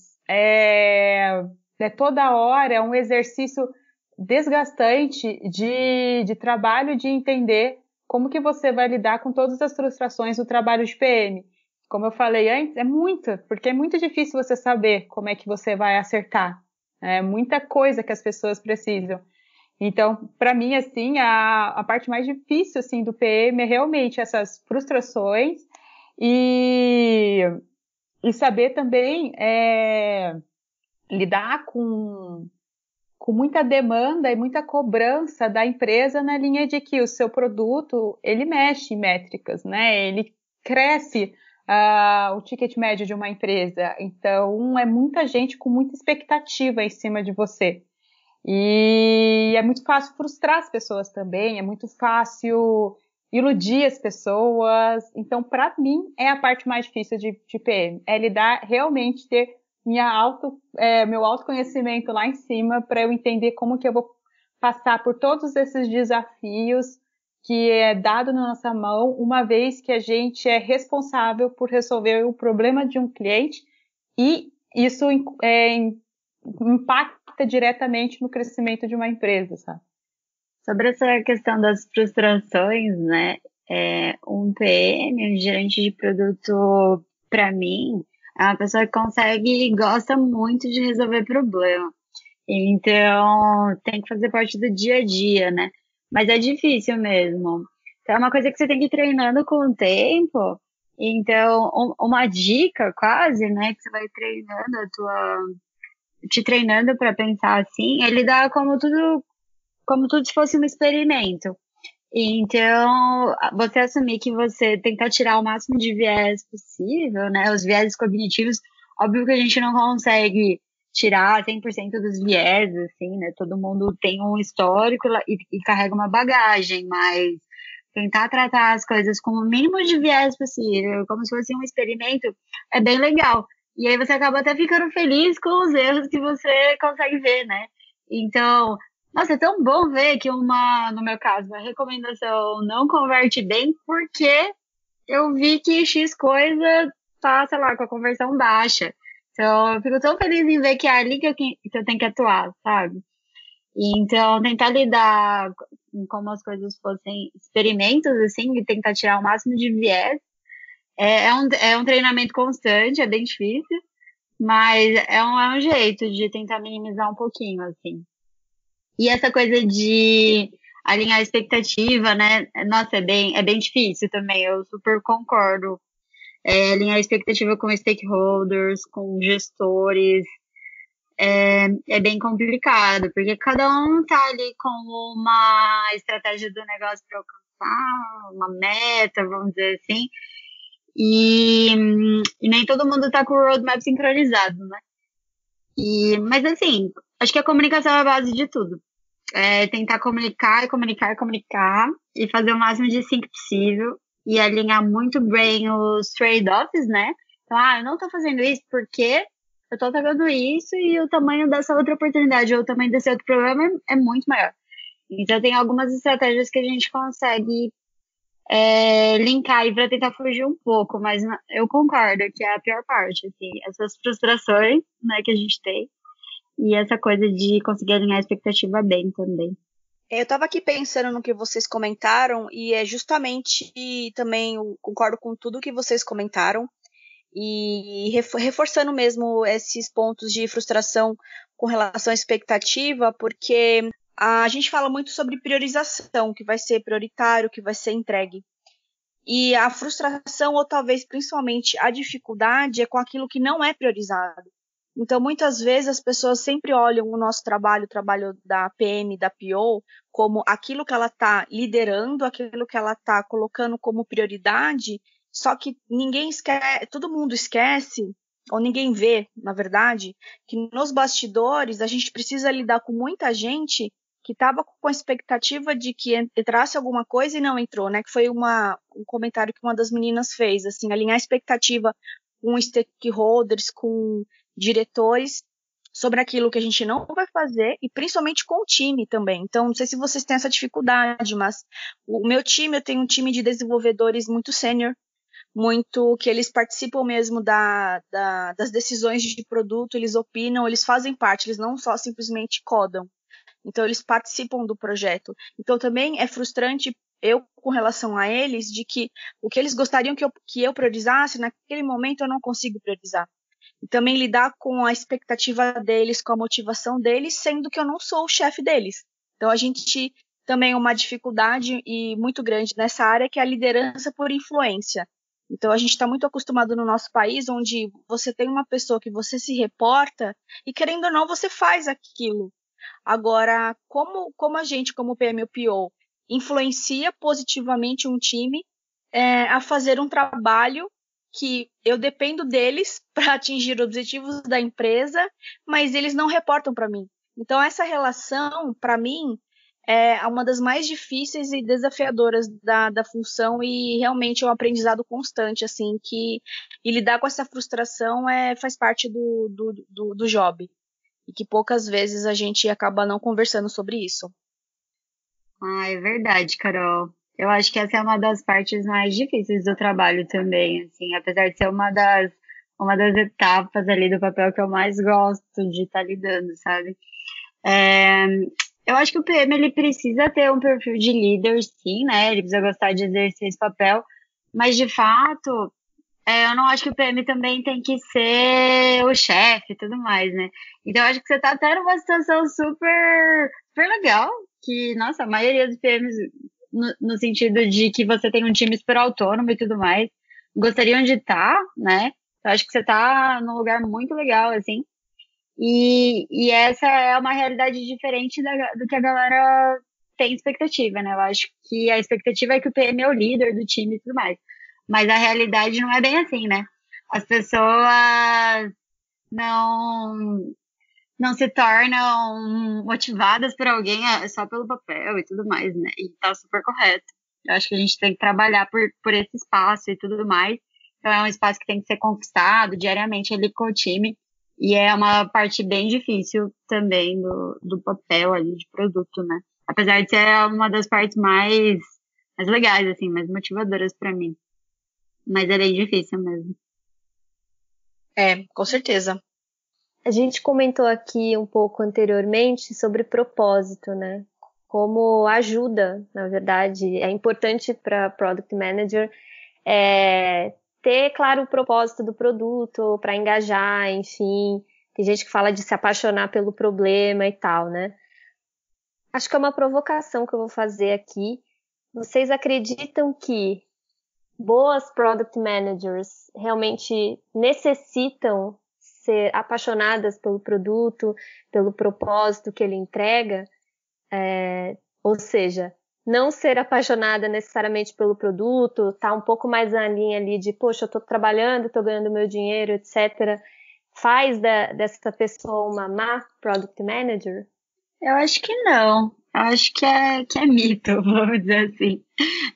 Toda hora é um exercício desgastante de trabalho, de entender como que você vai lidar com todas as frustrações do trabalho de PM. Como eu falei antes, porque é muito difícil você saber como é que você vai acertar. É muita coisa que as pessoas precisam. Então, para mim, assim, a parte mais difícil, assim, do PM é realmente essas frustrações e saber também lidar com muita demanda e muita cobrança da empresa na linha de que o seu produto, ele mexe em métricas, né? Ele cresce o ticket médio de uma empresa. Então, é muita gente com muita expectativa em cima de você. E é muito fácil frustrar as pessoas também, é muito fácil iludir as pessoas. Então, para mim, é a parte mais difícil de PM. É lidar, realmente ter meu autoconhecimento lá em cima para eu entender como que eu vou passar por todos esses desafios que é dado na nossa mão, uma vez que a gente é responsável por resolver o problema de um cliente, e isso impacta diretamente no crescimento de uma empresa, sabe? Sobre essa questão das frustrações, né? Um PM, um gerente de produto, para mim, é uma pessoa que consegue e gosta muito de resolver problema. Então, tem que fazer parte do dia a dia, né? Mas é difícil mesmo. Então, é uma coisa que você tem que ir treinando com o tempo. Então, uma dica quase, né? Que você vai treinando te treinando para pensar assim, é lidar como tudo se fosse um experimento. Então, você assumir que você tentar tirar o máximo de viés possível, né? Os viés cognitivos, óbvio que a gente não consegue tirar 100% dos viés, assim, né? Todo mundo tem um histórico e carrega uma bagagem, mas tentar tratar as coisas com o mínimo de viés possível, como se fosse um experimento, é bem legal. E aí você acaba até ficando feliz com os erros que você consegue ver, né? Então, nossa, é tão bom ver que no meu caso, uma recomendação não converte bem porque eu vi que X coisa tá, sei lá, com a conversão baixa. Então, eu fico tão feliz em ver que é ali que eu tenho que atuar, sabe? E, então, tentar lidar como as coisas fossem experimentos, assim, e tentar tirar o máximo de viés. É um treinamento constante, é bem difícil, mas é um jeito de tentar minimizar um pouquinho, assim. E essa coisa de alinhar a expectativa, né? Nossa, é bem difícil também, eu super concordo. Alinhar a expectativa com stakeholders, com gestores, é bem complicado, porque cada um tá ali com uma estratégia do negócio para alcançar, uma meta, vamos dizer assim, e nem todo mundo tá com o roadmap sincronizado, né? Mas assim, acho que a comunicação é a base de tudo. Tentar comunicar e fazer o máximo de sync possível e alinhar muito bem os trade-offs, né? Então, eu não tô fazendo isso porque eu tô pegando isso e o tamanho dessa outra oportunidade ou o tamanho desse outro problema é muito maior. Então, tem algumas estratégias que a gente consegue linkar aí para tentar fugir um pouco, mas eu concordo que é a pior parte, assim, essas frustrações, né, que a gente tem, e essa coisa de conseguir alinhar a expectativa bem também. Eu estava aqui pensando no que vocês comentaram e é justamente também eu concordo com tudo que vocês comentaram e reforçando mesmo esses pontos de frustração com relação à expectativa, porque a gente fala muito sobre priorização, que vai ser prioritário, que vai ser entregue. E a frustração, ou talvez principalmente a dificuldade, é com aquilo que não é priorizado. Então, muitas vezes as pessoas sempre olham o nosso trabalho, o trabalho da PM, da PO, como aquilo que ela está liderando, aquilo que ela está colocando como prioridade, só que ninguém esquece, todo mundo esquece, ou ninguém vê, na verdade, que nos bastidores a gente precisa lidar com muita gente que estava com a expectativa de que entrasse alguma coisa e não entrou, né? Que foi um comentário que uma das meninas fez, assim, alinhar a expectativa com stakeholders, com diretores, sobre aquilo que a gente não vai fazer e principalmente com o time também. Então, não sei se vocês têm essa dificuldade, mas o meu time, eu tenho um time de desenvolvedores muito sênior, muito que eles participam mesmo das decisões de produto, eles opinam, eles fazem parte, eles não só simplesmente codam. Então, eles participam do projeto. Então, também é frustrante eu, com relação a eles, de que o que eles gostariam que eu priorizasse, naquele momento eu não consigo priorizar. E também lidar com a expectativa deles, com a motivação deles, sendo que eu não sou o chefe deles. Então, a gente também uma dificuldade e muito grande nessa área, que é a liderança por influência. Então, a gente está muito acostumado no nosso país, onde você tem uma pessoa que você se reporta e, querendo ou não, você faz aquilo. Agora, como a gente, como PM ou PO, influencia positivamente um time a fazer um trabalho que eu dependo deles para atingir objetivos da empresa, mas eles não reportam para mim. Então, essa relação, para mim, é uma das mais difíceis e desafiadoras da função, e realmente é um aprendizado constante, assim, e lidar com essa frustração faz parte do job, e que poucas vezes a gente acaba não conversando sobre isso. Ah, é verdade, Carol. Eu acho que essa é uma das partes mais difíceis do trabalho também, assim, apesar de ser uma das etapas ali do papel que eu mais gosto de estar lidando, sabe? Eu acho que o PM, ele precisa ter um perfil de líder, sim, né? Ele precisa gostar de exercer esse papel, mas, de fato, eu não acho que o PM também tem que ser o chefe e tudo mais, né? Então, eu acho que você tá até numa situação super, super legal, que, nossa, a maioria dos PMs, no sentido de que você tem um time super autônomo e tudo mais, gostariam de estar, né? Eu acho que você tá num lugar muito legal, assim. E essa é uma realidade diferente do que a galera tem expectativa, né? Eu acho que a expectativa é que o PM é o líder do time e tudo mais. Mas a realidade não é bem assim, né? As pessoas não se tornam motivadas por alguém só pelo papel e tudo mais, né? E tá super correto. Eu acho que a gente tem que trabalhar por esse espaço e tudo mais. Então é um espaço que tem que ser conquistado diariamente ali com o time. E é uma parte bem difícil também do papel ali de produto, né? Apesar de ser uma das partes mais legais, assim, mais motivadoras para mim. Mas é bem difícil mesmo. Com certeza. A gente comentou aqui um pouco anteriormente sobre propósito, né? Como ajuda, na verdade, é importante para Product Manager ter, claro, o propósito do produto, para engajar, enfim. Tem gente que fala de se apaixonar pelo problema e tal, né? Acho que é uma provocação que eu vou fazer aqui. Vocês acreditam que boas Product Managers realmente necessitam ser apaixonadas pelo produto, pelo propósito que ele entrega? Ou seja, não ser apaixonada necessariamente pelo produto, tá um pouco mais na linha ali de, poxa, eu tô trabalhando, tô ganhando meu dinheiro, etc. Faz dessa pessoa uma má Product Manager? Eu acho que não. Eu acho que é mito, vamos dizer assim.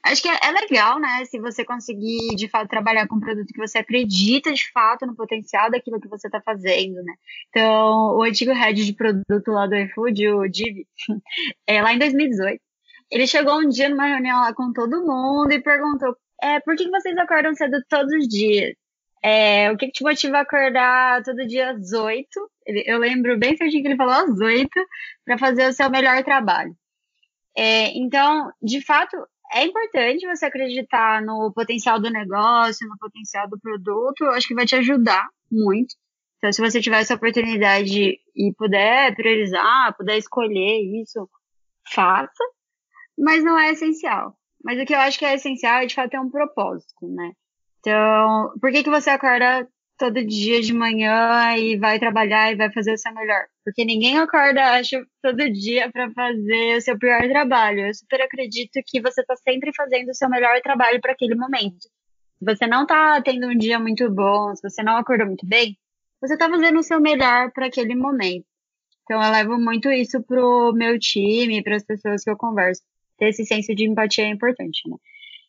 Acho que é legal, né? Se você conseguir, de fato, trabalhar com um produto que você acredita, de fato, no potencial daquilo que você está fazendo, né? Então, o antigo head de produto lá do iFood, o Divi, lá em 2018, ele chegou um dia numa reunião lá com todo mundo e perguntou, por que vocês acordam cedo todos os dias? O que te motiva a acordar todo dia às 8? Eu lembro bem certinho que ele falou às 8 para fazer o seu melhor trabalho. Então, de fato, é importante você acreditar no potencial do negócio, no potencial do produto. Eu acho que vai te ajudar muito. Então, se você tiver essa oportunidade e puder priorizar, puder escolher isso, faça. Mas não é essencial. Mas o que eu acho que é essencial é, de fato, ter um propósito, né? Então, por que você acorda todo dia de manhã e vai trabalhar e vai fazer o seu melhor? Porque ninguém acorda, acho, todo dia para fazer o seu pior trabalho. Eu super acredito que você está sempre fazendo o seu melhor trabalho para aquele momento. Se você não está tendo um dia muito bom, se você não acordou muito bem, você está fazendo o seu melhor para aquele momento. Então, eu levo muito isso pro meu time, para as pessoas que eu converso. Ter esse senso de empatia é importante, né?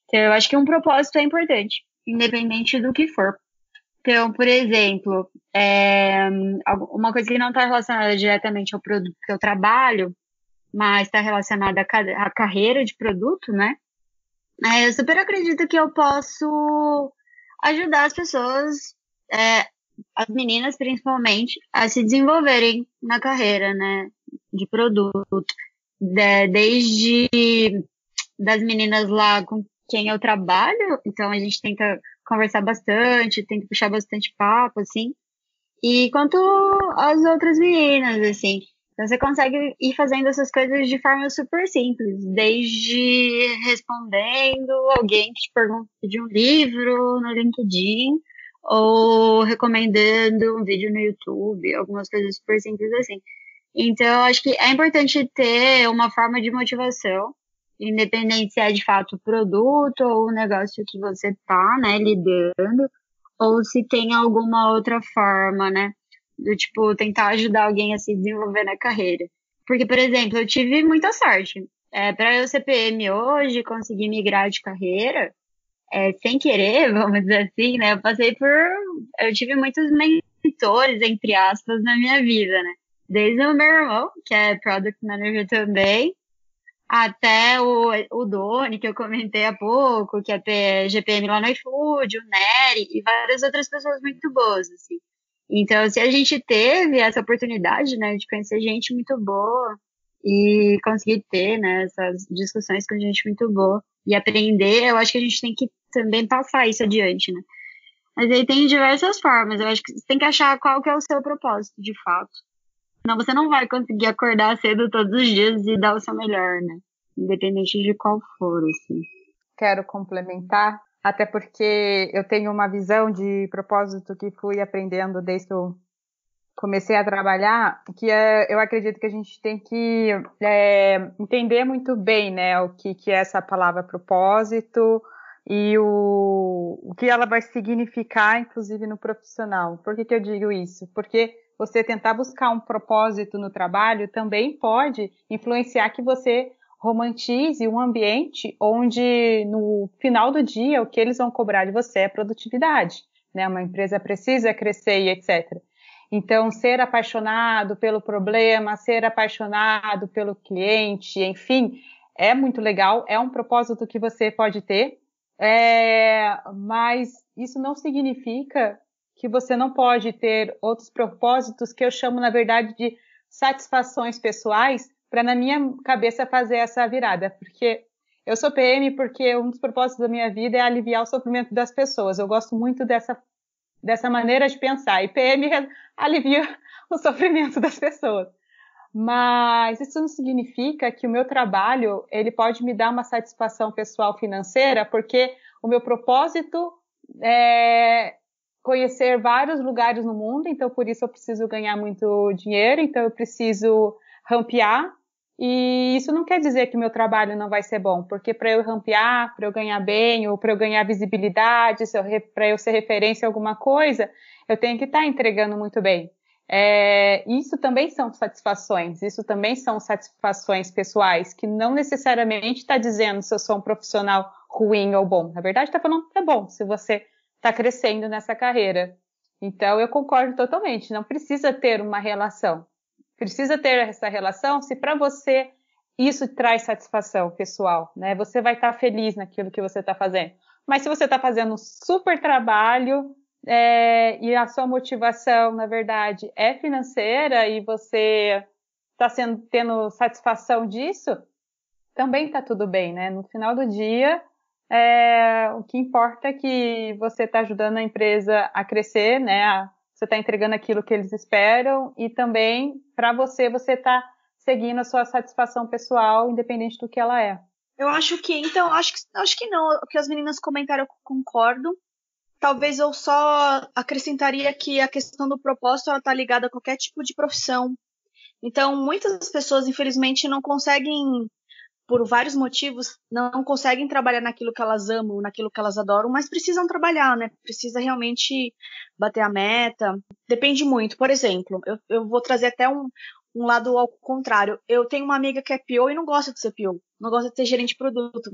Então, eu acho que um propósito é importante, independente do que for. Então, por exemplo, uma coisa que não está relacionada diretamente ao produto que eu trabalho, mas está relacionada à carreira de produto, né? Eu super acredito que eu posso ajudar as pessoas, as meninas principalmente, a se desenvolverem na carreira, né? De produto. Desde das meninas lá com quem eu trabalho, então a gente tenta conversar bastante, tenta puxar bastante papo, assim, e quanto às outras meninas, assim. Então você consegue ir fazendo essas coisas de forma super simples, desde respondendo alguém que te pergunta de um livro no LinkedIn, ou recomendando um vídeo no YouTube, algumas coisas super simples assim. Então, eu acho que é importante ter uma forma de motivação, independente se é de fato o produto ou o negócio que você está, né, lidando, ou se tem alguma outra forma, né, do tipo, tentar ajudar alguém a se desenvolver na carreira. Porque, por exemplo, eu tive muita sorte. Para eu ser PM hoje, conseguir migrar de carreira, sem querer, vamos dizer assim, né, eu tive muitos mentores, entre aspas, na minha vida, né. Desde o meu irmão, que é Product Manager também, até o Doni, que eu comentei há pouco, que é GPM lá no iFood, o Nery e várias outras pessoas muito boas, assim. Então, se a gente teve essa oportunidade, né, de conhecer gente muito boa e conseguir ter, né, essas discussões com gente muito boa e aprender, eu acho que a gente tem que também passar isso adiante, né. Mas aí tem diversas formas, eu acho que você tem que achar qual que é o seu propósito, de fato. Senão você não vai conseguir acordar cedo todos os dias e dar o seu melhor, né? Independente de qual for, assim. Quero complementar, até porque eu tenho uma visão de propósito que fui aprendendo desde que eu comecei a trabalhar, que eu acredito que a gente tem que entender muito bem, né, o que é essa palavra propósito e o que ela vai significar, inclusive, no profissional. Por que eu digo isso? Porque você tentar buscar um propósito no trabalho também pode influenciar que você romantize um ambiente onde, no final do dia, o que eles vão cobrar de você é produtividade, né? Uma empresa precisa crescer e etc. Então, ser apaixonado pelo problema, ser apaixonado pelo cliente, enfim, é muito legal, é um propósito que você pode ter, mas isso não significa que você não pode ter outros propósitos que eu chamo, na verdade, de satisfações pessoais, para, na minha cabeça, fazer essa virada. Porque eu sou PM porque um dos propósitos da minha vida é aliviar o sofrimento das pessoas. Eu gosto muito dessa maneira de pensar. E PM alivia o sofrimento das pessoas. Mas isso não significa que o meu trabalho ele pode me dar uma satisfação pessoal financeira, porque o meu propósito é conhecer vários lugares no mundo, então por isso eu preciso ganhar muito dinheiro, então eu preciso rampear, e isso não quer dizer que o meu trabalho não vai ser bom, porque para eu rampear, para eu ganhar bem, ou para eu ganhar visibilidade, para eu ser referência em alguma coisa, eu tenho que estar entregando muito bem. Isso também são satisfações, isso também são satisfações pessoais, que não necessariamente está dizendo se eu sou um profissional ruim ou bom. Na verdade, está falando que é bom se você está crescendo nessa carreira. Então, eu concordo totalmente. Não precisa ter uma relação. Precisa ter essa relação se para você isso traz satisfação pessoal, né? Você vai estar feliz naquilo que você está fazendo. Mas se você está fazendo um super trabalho e a sua motivação, na verdade, é financeira e você está tendo satisfação disso, também está tudo bem, né? No final do dia, o que importa é que você está ajudando a empresa a crescer, né? Você está entregando aquilo que eles esperam e também, para você está seguindo a sua satisfação pessoal, independente do que ela é. Eu acho que não. O que as meninas comentaram, eu concordo. Talvez eu só acrescentaria que a questão do propósito está ligada a qualquer tipo de profissão. Então, muitas pessoas, infelizmente, não conseguem, por vários motivos, não conseguem trabalhar naquilo que elas amam, naquilo que elas adoram, mas precisam trabalhar, né? Precisa realmente bater a meta. Depende muito. Por exemplo, eu vou trazer até um lado ao contrário. Eu tenho uma amiga que é PO e não gosta de ser PO, não gosta de ser gerente de produto.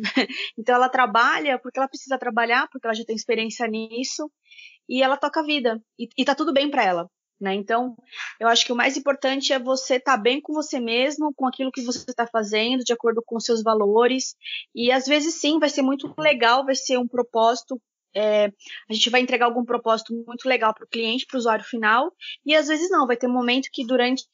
Então ela trabalha porque ela precisa trabalhar, porque ela já tem experiência nisso, e ela toca a vida, e tá tudo bem para ela, né? Então, eu acho que o mais importante é você estar bem com você mesmo, com aquilo que você está fazendo, de acordo com os seus valores, e às vezes sim, vai ser muito legal, vai ser um propósito, a gente vai entregar algum propósito muito legal para o cliente, para o usuário final, e às vezes não, vai ter um momento que durante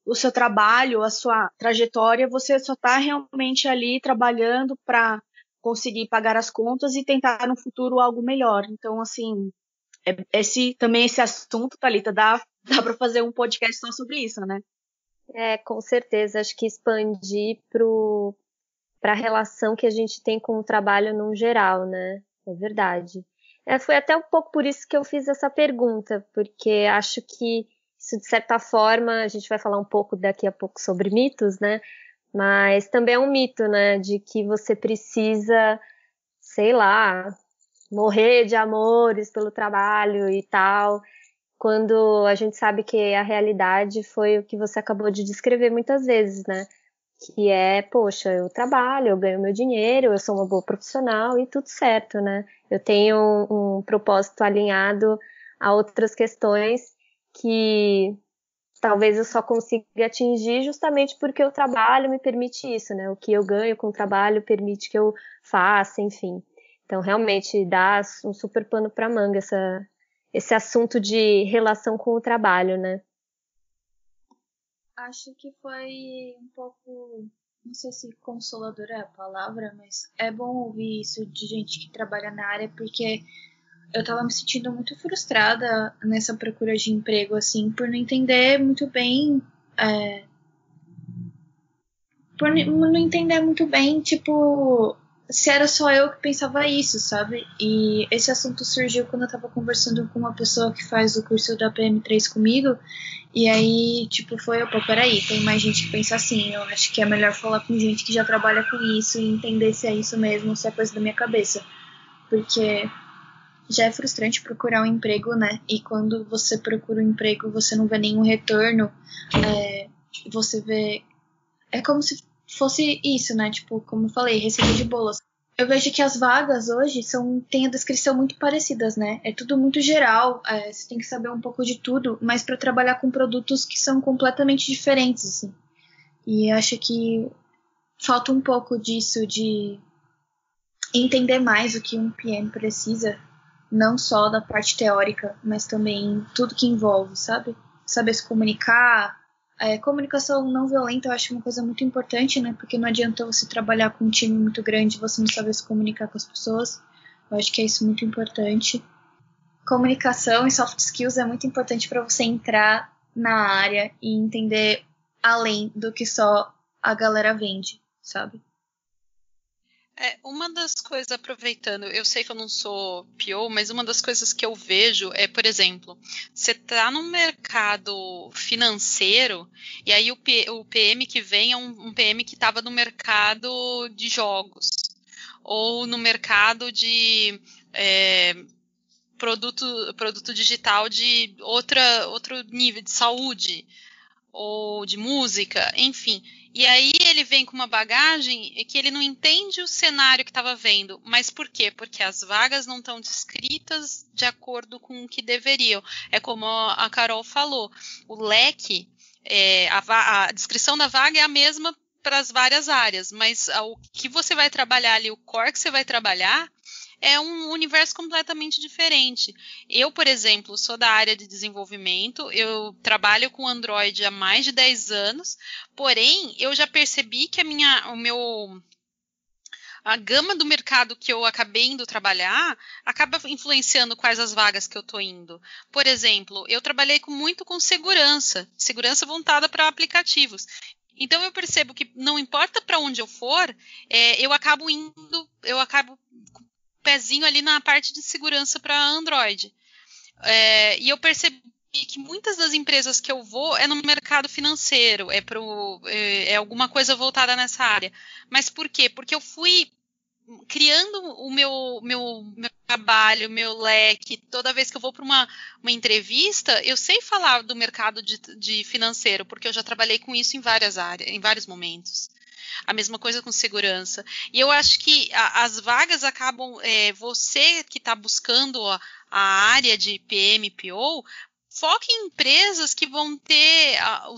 o seu trabalho, a sua trajetória, você só está realmente ali trabalhando para conseguir pagar as contas e tentar no futuro algo melhor. Então, assim, esse assunto, Thalita, dá para fazer um podcast só sobre isso, né? Com certeza, acho que expandir para a relação que a gente tem com o trabalho no geral, né? É verdade. Foi até um pouco por isso que eu fiz essa pergunta, porque acho que isso, de certa forma, a gente vai falar um pouco daqui a pouco sobre mitos, né? Mas também é um mito, né? De que você precisa, sei lá, morrer de amores pelo trabalho e tal, quando a gente sabe que a realidade foi o que você acabou de descrever muitas vezes, né? Que poxa, eu trabalho, eu ganho meu dinheiro, eu sou uma boa profissional e tudo certo, né? Eu tenho um propósito alinhado a outras questões que talvez eu só consiga atingir justamente porque o trabalho me permite isso, né? O que eu ganho com o trabalho permite que eu faça, enfim. Então, realmente, dá um super pano para manga esse assunto de relação com o trabalho, né? Acho que foi um pouco, não sei se consoladora é a palavra, mas é bom ouvir isso de gente que trabalha na área, porque eu tava me sentindo muito frustrada nessa procura de emprego, assim, por não entender muito bem, tipo, se era só eu que pensava isso, sabe? E esse assunto surgiu quando eu tava conversando com uma pessoa que faz o curso da PM3 comigo, e aí, tipo, opa, peraí, tem mais gente que pensa assim, eu acho que é melhor falar com gente que já trabalha com isso e entender se é isso mesmo, se é coisa da minha cabeça. Porque já é frustrante procurar um emprego, né? E quando você procura um emprego, você não vê nenhum retorno, você vê... É como se fosse isso, né? Tipo, como eu falei, receita de bolas. Eu vejo que as vagas hoje têm a descrição muito parecidas, né? É tudo muito geral, você tem que saber um pouco de tudo, mas para trabalhar com produtos que são completamente diferentes, assim. E acho que falta um pouco disso, de entender mais o que um PM precisa, não só da parte teórica, mas também tudo que envolve, sabe? Saber se comunicar. Comunicação não violenta eu acho uma coisa muito importante, né? Porque não adianta você trabalhar com um time muito grande e você não saber se comunicar com as pessoas. Eu acho que é isso muito importante. Comunicação e soft skills é muito importante para você entrar na área e entender além do que só a galera vende, sabe? Uma das coisas, aproveitando, eu sei que eu não sou PO, mas uma das coisas que eu vejo é, por exemplo, você está no mercado financeiro e aí o PM que vem é um PM que estava no mercado de jogos ou no mercado de produto digital de outro nível de saúde ou de música, enfim. E aí ele vem com uma bagagem que ele não entende o cenário que estava vendo. Mas por quê? Porque as vagas não estão descritas de acordo com o que deveriam. É como a Carol falou, o leque, a descrição da vaga é a mesma para as várias áreas, mas o que você vai trabalhar ali, o core que você vai trabalhar, é um universo completamente diferente. Eu, por exemplo, sou da área de desenvolvimento, eu trabalho com Android há mais de 10 anos, porém, eu já percebi que a gama do mercado que eu acabei indo trabalhar acaba influenciando quais as vagas que eu estou indo. Por exemplo, eu trabalhei muito com segurança voltada para aplicativos. Então eu percebo que não importa para onde eu for, eu acabo com o pezinho ali na parte de segurança para Android. E eu percebi que muitas das empresas que eu vou é no mercado financeiro, é alguma coisa voltada nessa área. Mas por quê? Porque eu fui criando o meu trabalho, o meu leque. Toda vez que eu vou para uma entrevista, eu sei falar do mercado de financeiro, porque eu já trabalhei com isso em várias áreas, em vários momentos. A mesma coisa com segurança. E eu acho que as vagas acabam, você que está buscando a área de PM, PO, foque em empresas que vão ter o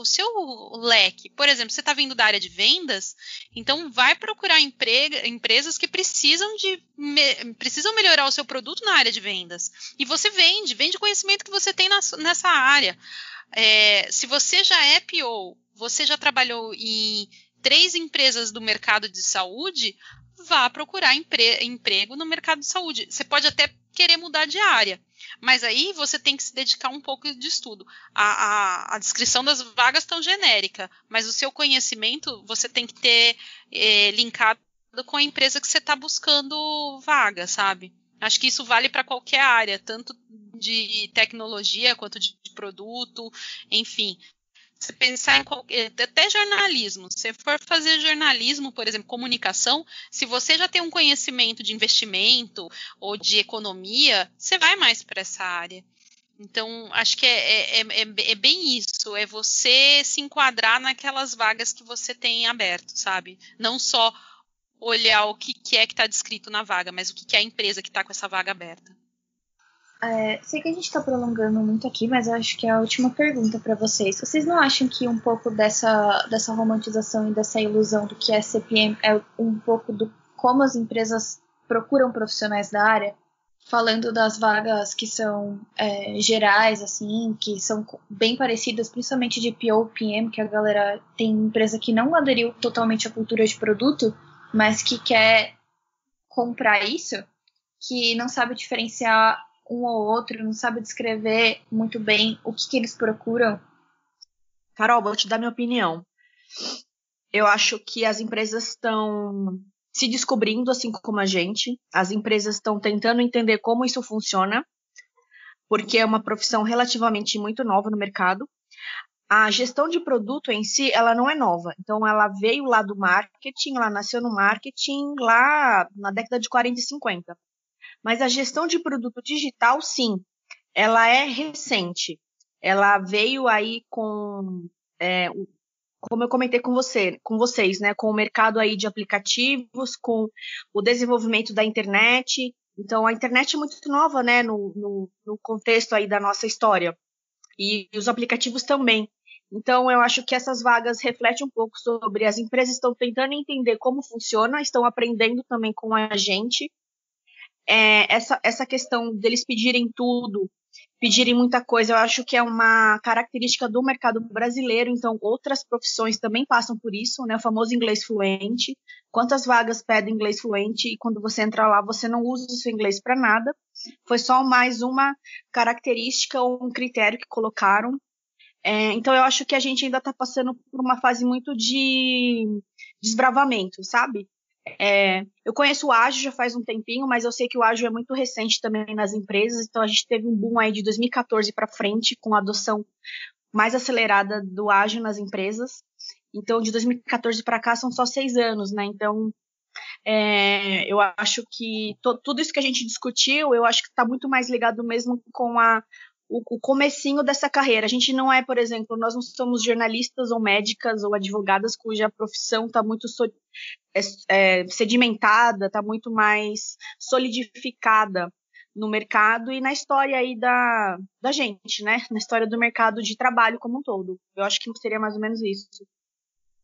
seu leque. Por exemplo, você está vindo da área de vendas, então vai procurar empresas que precisam melhorar o seu produto na área de vendas. E você vende o conhecimento que você tem nessa área. Se você já é PO, você já trabalhou em 3 empresas do mercado de saúde, vá procurar emprego no mercado de saúde. Você pode até querer mudar de área, mas aí você tem que se dedicar um pouco de estudo. A descrição das vagas tão genérica, mas o seu conhecimento você tem que ter linkado com a empresa que você está buscando vaga, sabe? Acho que isso vale para qualquer área, tanto de tecnologia quanto de produto, enfim. Se pensar em até jornalismo, se for fazer jornalismo, por exemplo, comunicação, se você já tem um conhecimento de investimento ou de economia, você vai mais para essa área. Então, acho que é bem isso, é você se enquadrar naquelas vagas que você tem aberto, sabe? Não só olhar o que é que está descrito na vaga, mas o que é a empresa que está com essa vaga aberta. Sei que a gente está prolongando muito aqui, mas eu acho que é a última pergunta para vocês. Vocês não acham que um pouco dessa romantização e dessa ilusão do que é CPM é um pouco do como as empresas procuram profissionais da área? Falando das vagas que são gerais, assim, que são bem parecidas, principalmente de PO, PM, que a galera tem empresa que não aderiu totalmente à cultura de produto, mas que quer comprar isso, que não sabe diferenciar um ou outro, não sabe descrever muito bem o que eles procuram. Carol, vou te dar minha opinião. Eu acho que as empresas estão se descobrindo, assim como a gente. As empresas estão tentando entender como isso funciona, porque é uma profissão relativamente muito nova no mercado. A gestão de produto em si, ela não é nova. Então, ela veio lá do marketing, ela nasceu no marketing lá na década de 40 e 50. Mas a gestão de produto digital, sim, ela é recente. Ela veio aí com, como eu comentei com vocês, né, com o mercado aí de aplicativos, com o desenvolvimento da internet. Então, a internet é muito nova, né, no contexto aí da nossa história. E os aplicativos também. Então, eu acho que essas vagas refletem um pouco sobre as empresas estão tentando entender como funciona, estão aprendendo também com a gente. Essa questão deles pedirem tudo, pedirem muita coisa, eu acho que é uma característica do mercado brasileiro, então outras profissões também passam por isso, né? O famoso inglês fluente. Quantas vagas pedem inglês fluente e quando você entra lá você não usa o seu inglês para nada? Foi só mais uma característica ou um critério que colocaram. Então eu acho que a gente ainda está passando por uma fase muito de desbravamento, sabe? Eu conheço o ágil já faz um tempinho, mas eu sei que o ágil é muito recente também nas empresas, então a gente teve um boom aí de 2014 para frente com a adoção mais acelerada do ágil nas empresas. Então de 2014 para cá são só 6 anos, né? Então eu acho que tudo isso que a gente discutiu, eu acho que está muito mais ligado mesmo com o comecinho dessa carreira. A gente não por exemplo, nós não somos jornalistas ou médicas ou advogadas cuja profissão está muito sedimentada, está muito mais solidificada no mercado e na história aí da gente, né? Na história do mercado de trabalho como um todo. Eu acho que seria mais ou menos isso.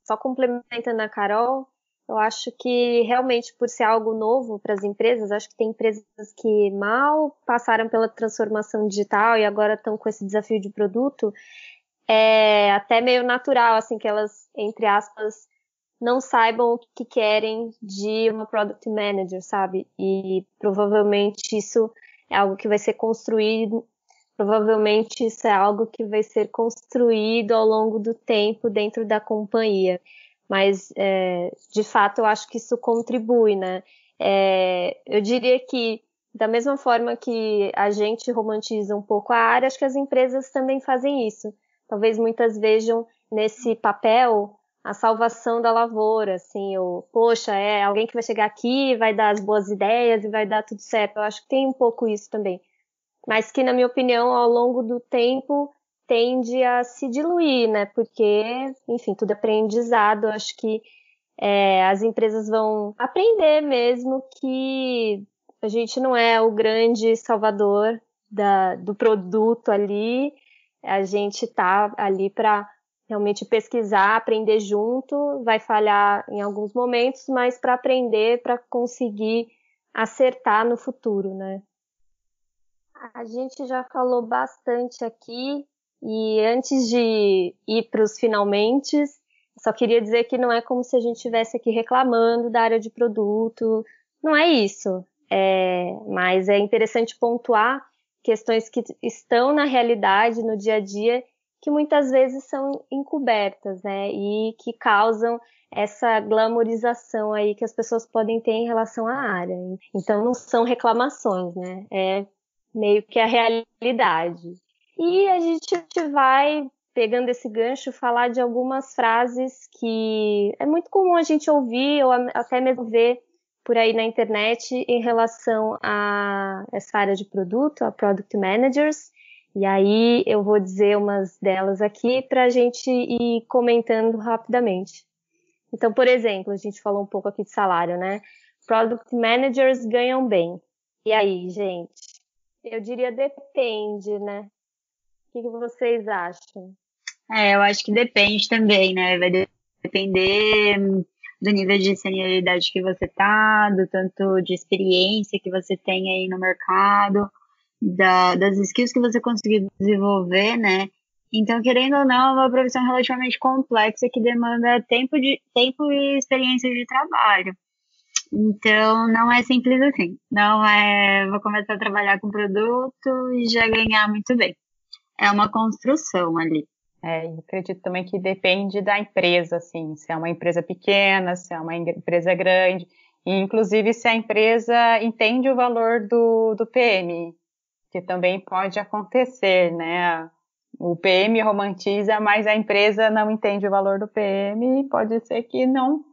Só complementando a Carol, Eu acho que realmente por ser algo novo para as empresas, acho que tem empresas que mal passaram pela transformação digital e agora estão com esse desafio de produto, é até meio natural, assim, que elas, entre aspas, não saibam o que querem de uma Product Manager, sabe? E provavelmente isso é algo que vai ser construído, ao longo do tempo dentro da companhia. Mas, de fato, eu acho que isso contribui, né? Eu diria que, da mesma forma que a gente romantiza um pouco a área, acho que as empresas também fazem isso. Talvez muitas vejam nesse papel a salvação da lavoura, assim, poxa, alguém que vai chegar aqui, vai dar as boas ideias e vai dar tudo certo. Eu acho que tem um pouco isso também. Mas que, na minha opinião, ao longo do tempo, tende a se diluir, né? Porque, enfim, tudo é aprendizado. Eu acho que as empresas vão aprender mesmo que a gente não é o grande salvador do produto ali. A gente tá ali para realmente pesquisar, aprender junto, vai falhar em alguns momentos, mas para aprender, para conseguir acertar no futuro, né? A gente já falou bastante aqui e antes de ir para os finalmente, só queria dizer que não é como se a gente estivesse aqui reclamando da área de produto, não é isso. Mas é interessante pontuar questões que estão na realidade, no dia a dia, que muitas vezes são encobertas, né? E que causam essa glamorização aí que as pessoas podem ter em relação à área. Então não são reclamações, né? É meio que a realidade. E a gente vai, pegando esse gancho, falar de algumas frases que é muito comum a gente ouvir ou até mesmo ver por aí na internet em relação a essa área de produto, a Product Managers. E aí eu vou dizer umas delas aqui para a gente ir comentando rapidamente. Então, por exemplo, a gente falou um pouco aqui de salário, né? Product Managers ganham bem. E aí, gente? Eu diria depende, né? O que vocês acham? Eu acho que depende também, né? Vai depender do nível de senioridade que você tá, do tanto de experiência que você tem aí no mercado, das skills que você conseguir desenvolver, né? Então, querendo ou não, é uma profissão relativamente complexa que demanda tempo e experiência de trabalho. Então, não é simples assim. Não vou começar a trabalhar com produto e já ganhar muito bem. É uma construção ali. Eu acredito também que depende da empresa, assim, se é uma empresa pequena, se é uma empresa grande, e inclusive se a empresa entende o valor do PM, que também pode acontecer, né? O PM romantiza, mas a empresa não entende o valor do PM e pode ser que não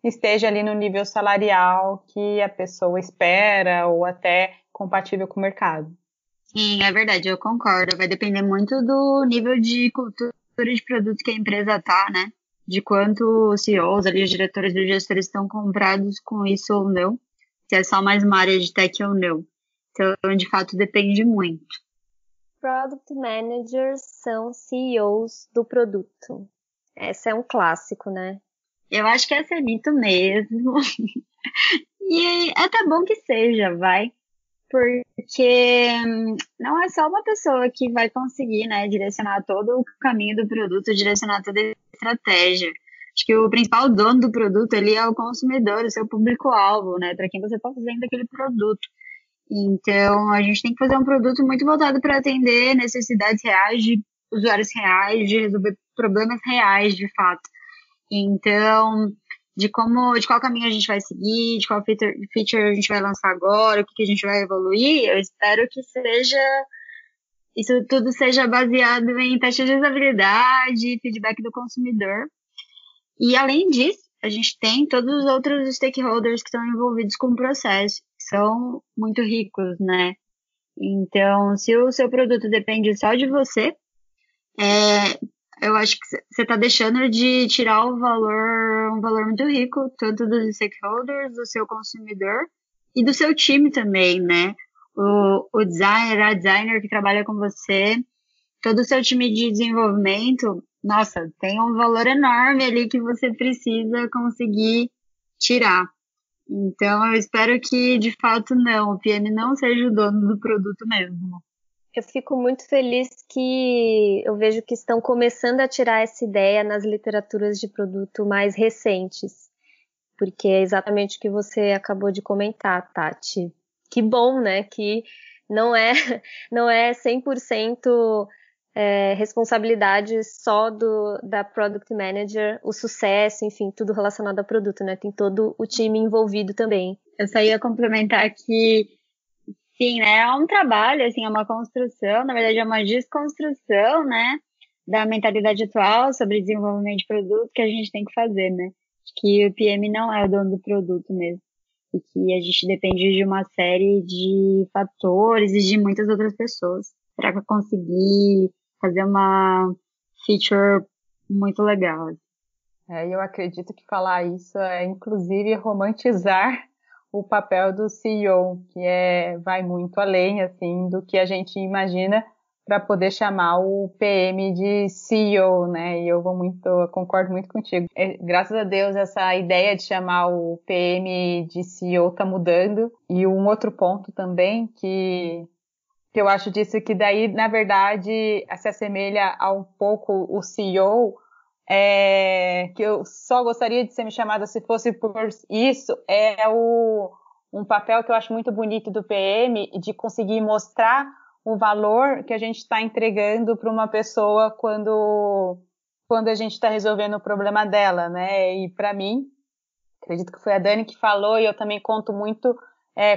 esteja ali no nível salarial que a pessoa espera ou até compatível com o mercado. Sim, é verdade, eu concordo. Vai depender muito do nível de cultura de produto que a empresa tá, né? De quanto os CEOs ali, os diretores e os gestores estão comprados com isso ou não. Se é só mais uma área de tech ou não. Então, de fato, depende muito. Product Managers são CEOs do produto. Esse é um clássico, né? Eu acho que esse é mito mesmo. E é até bom que seja, vai. Porque não é só uma pessoa que vai conseguir, né, direcionar todo o caminho do produto, direcionar toda a estratégia. Acho que o principal dono do produto ali é o consumidor, o seu público-alvo, né, para quem você está fazendo aquele produto. Então, a gente tem que fazer um produto muito voltado para atender necessidades reais de usuários reais, de resolver problemas reais, de fato. Então, de qual caminho a gente vai seguir, de qual feature a gente vai lançar agora, o que a gente vai evoluir, eu espero que isso tudo seja baseado em testes de usabilidade, feedback do consumidor. E além disso, a gente tem todos os outros stakeholders que estão envolvidos com o processo, que são muito ricos, né? Então, se o seu produto depende só de você, eu acho que você está deixando de tirar um valor muito rico, tanto dos stakeholders, do seu consumidor e do seu time também, né? O designer, a designer que trabalha com você, todo o seu time de desenvolvimento, nossa, tem um valor enorme ali que você precisa conseguir tirar. Então, eu espero que, de fato, o PM não seja o dono do produto mesmo. Eu fico muito feliz que eu vejo que estão começando a tirar essa ideia nas literaturas de produto mais recentes, porque é exatamente o que você acabou de comentar, Tati. Que bom, né, que não é 100% responsabilidade só da Product Manager, o sucesso, enfim, tudo relacionado ao produto, né, tem todo o time envolvido também. Eu só ia complementar que sim, né? É um trabalho, assim, é uma construção, na verdade é uma desconstrução, né? Da mentalidade atual sobre desenvolvimento de produto que a gente tem que fazer, né? Que o PM não é o dono do produto mesmo. E que a gente depende de uma série de fatores e de muitas outras pessoas para conseguir fazer uma feature muito legal. Eu acredito que falar isso é, inclusive, romantizar o papel do CEO, que vai muito além, assim, do que a gente imagina para poder chamar o PM de CEO, né? E eu concordo muito contigo. Graças a Deus, essa ideia de chamar o PM de CEO tá mudando. E um outro ponto também que eu acho disso, que daí, na verdade, se assemelha a um pouco o CEO, que eu só gostaria de ser me chamada se fosse por isso, um papel que eu acho muito bonito do PM, de conseguir mostrar o valor que a gente está entregando para uma pessoa quando a gente está resolvendo o problema dela, né? E para mim, acredito que foi a Dani que falou, e eu também conto muito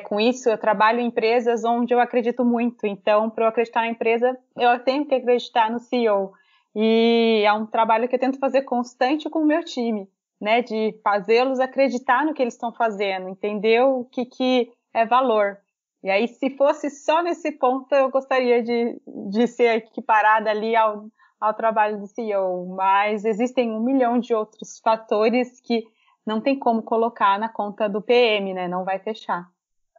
com isso. Eu trabalho em empresas onde eu acredito muito, então, para eu acreditar na empresa, eu tenho que acreditar no CEO. E é um trabalho que eu tento fazer constante com o meu time, né, de fazê-los acreditar no que eles estão fazendo, entender o que é valor. E aí, se fosse só nesse ponto, eu gostaria de ser equiparada ali ao trabalho do CEO, mas existem 1 milhão de outros fatores que não tem como colocar na conta do PM, né, não vai fechar.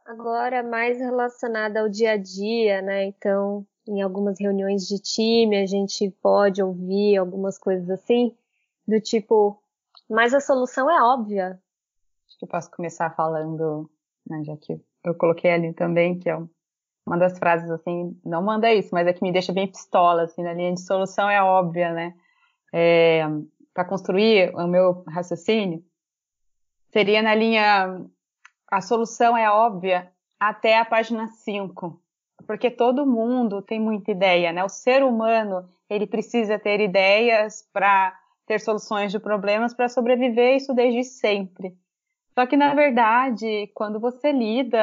Agora, mais relacionada ao dia a dia, né, então, em algumas reuniões de time, a gente pode ouvir algumas coisas assim, do tipo, mas a solução é óbvia. Acho que eu posso começar falando, né, já que eu coloquei ali também, que é uma das frases, assim, não manda isso, mas é que me deixa bem pistola, assim, na linha de solução é óbvia, né? Para construir o meu raciocínio, seria na linha, a solução é óbvia até a página 5. Porque todo mundo tem muita ideia, né? O ser humano, ele precisa ter ideias para ter soluções de problemas para sobreviver, isso desde sempre. Só que, na verdade, quando você lida,